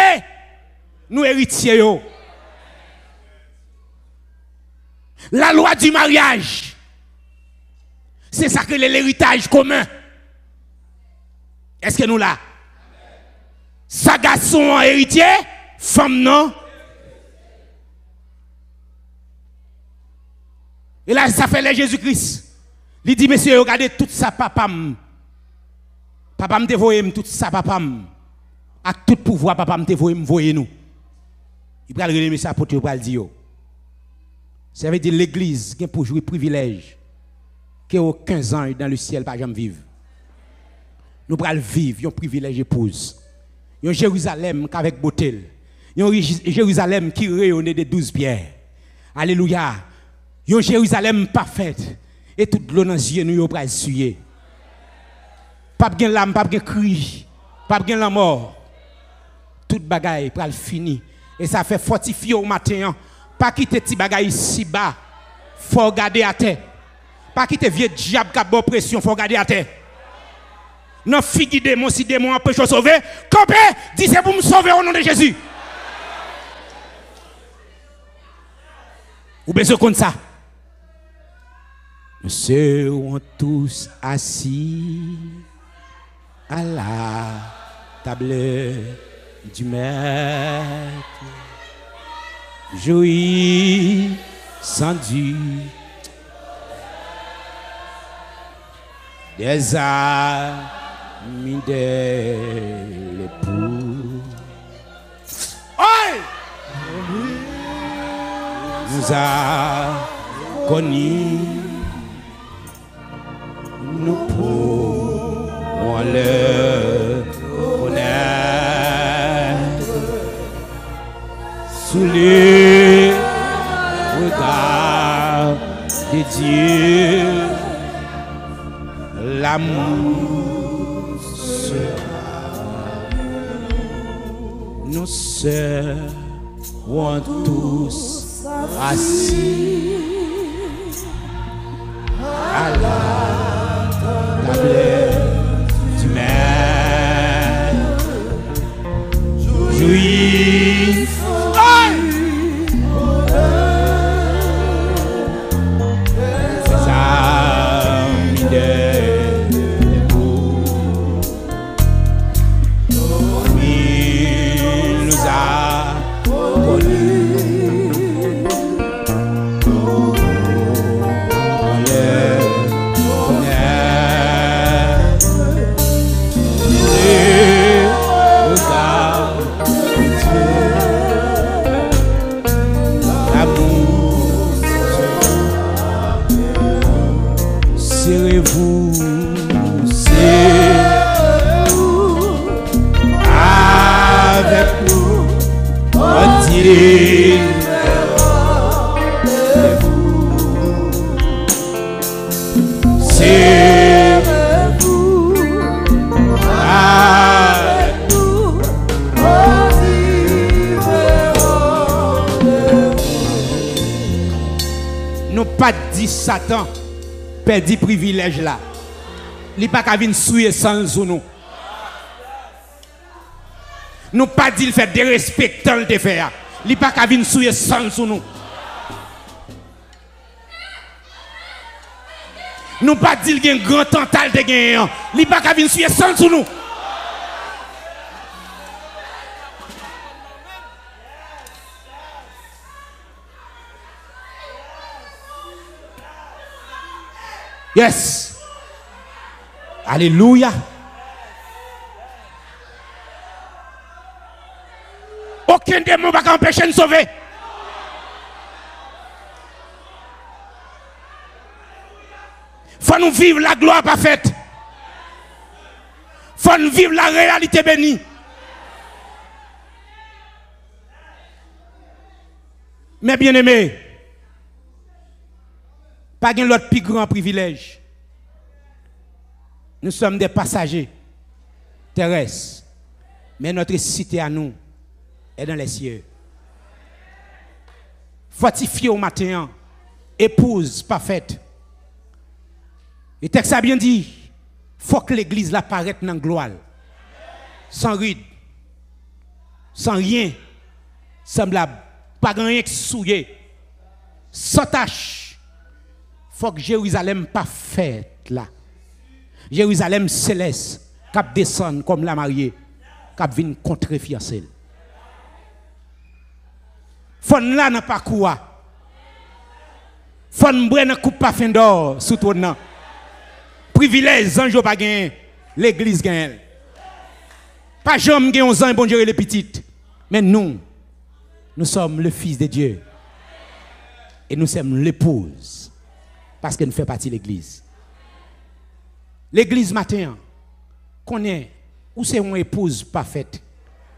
S1: nous héritiers. La loi du mariage, c'est ça que l'héritage commun. Est-ce que nous là? Ça garçon en héritier, femme non. Et là, ça fait les Jésus-Christ. Il dit, monsieur, regardez tout ça, papa. Papa me dévoie tout ça, papa. À tout pouvoir, papa me dévoie, voyez nous. Il va le remettre ça pour te dire. Ça veut dire l'église qui a pour jouer privilège que aucun ange dans le ciel pas jamais vivre. Nous allons vivre un privilège épouse. Un Jérusalem avec beauté. Un Jérusalem qui rayonne des 12 pierres. Alléluia. Un Jérusalem parfaite. Et toute l'eau dans les yeux nous allons suyer. Pas de l'âme, pas de cri, pas de la mort. Toute bagaille pour fini. Et ça fait fortifier au matin. Pas quitter petit bagaille si bas. Faut regarder à terre. Pas quitter vieux diable qui a bonne pression, faut regarder à terre. Non, figue démon, si démon empêche de sauver, campez, dis c'est pour me sauver au nom de Jésus. Ou besoin comme ça. Nous serons tous assis à la table du maître. Jouis sans Dieu des amis de l'époux. Nous a connus, nous pouvons le connaître sous les regards de Dieu. L'amour sera, nous serons tous assis à la table du maître. Nous pas dit Satan perdit privilège là. Il pas qu'à venir souiller sans nous. Nous pas dit le fait de respecter le faire. Il pas qu'à venir souiller sans nous. Nous pas dit qu'il y a un grand tental de gagnant. Il pas qu'à venir souiller sans nous. Yes. Alléluia. Aucun démon ne va empêcher de nous sauver. Faut nous vivre la gloire parfaite. Faut nous vivre la réalité bénie. Mais bien aimé, pas de l'autre plus grand privilège. Nous sommes des passagers terrestres. Mais notre cité à nous est dans les cieux. Fortifié au matin, épouse parfaite. Le texte a bien dit, il faut que l'église apparaisse dans la gloire. Sans ride, sans rien, semblable, pas rien que souillé, sans tâche. Il faut que Jérusalem parfaite là. Jérusalem céleste, cap descend comme la mariée, cap vient contre fiancé. Faut là n'a pas quoi. Faut boire un coupe parfum d'or sous ton nom. Privilège ange pas gain, l'église gagne. Pas jamais gagne 11 ans bon Dieu les petites. Mais nous sommes le fils de Dieu. Et nous sommes l'épouse. Parce que nous faisons partie de l'église. L'église matin, connaît où c'est une épouse parfaite.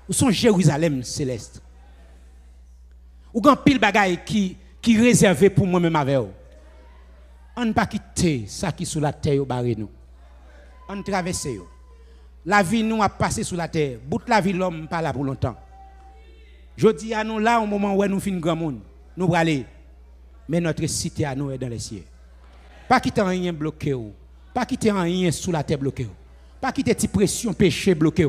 S1: Où sont Jérusalem céleste. Où grand pile bagaille qui réservé pour moi-même avec vous. On ne pas quitter ça qui est sous la terre au barré nous. On traverse. La vie nous a passé sous la terre. Bout la vie l'homme pas là pour longtemps. Je dis à nous là au moment où nous finissons grand monde, nous allons aller. Mais notre cité à nous est dans les cieux. Pas quitter rien bloqué. Pas quitter rien sous la terre bloqué. Pas quitter petite pression péché bloqué.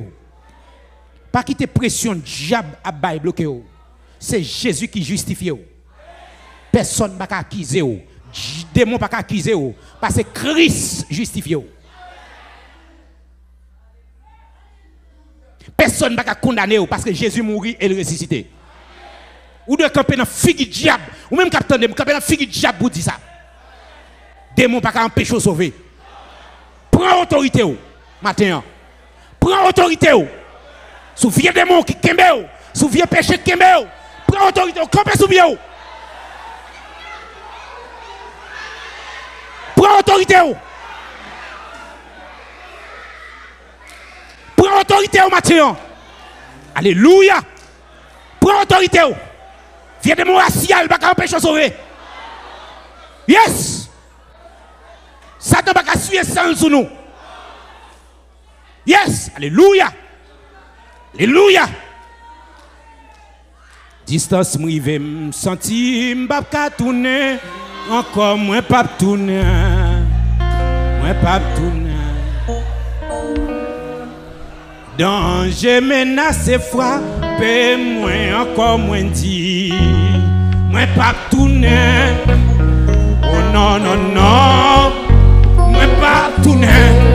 S1: Pas quitter pression diable à bail bloqué. C'est Jésus qui justifie. Personne ne va accuser. Démon ne va pas accuser. Parce que Christ justifie. Personne ne va condamner parce que Jésus mourit et le ressuscité. Ou de camper dans figue diable. Ou même capitaine de camper dans figue diable pour dire ça. Démon ne va pas empêcher de sauver. Prends autorité matin. Prends autorité. Sous vieux démon qui kembe. Sous vieux péché qui kembe. Prends autorité. Campez sous vieux. Prends autorité. Prends autorité au matin. Alléluia. Prends autorité. Viens de mon racial, pas empêcher de sauver. Yes. Satan va pas suivre sans sous nous. Yes. Alléluia. Alléluia. Distance m'rive m'senti m'pas tourner. Encore moins pas tourner. Moins pas tourner. Danger menace frappé, moins encore moins dit. Moins pas tourner. Oh non, non, non. Moins pas tourner.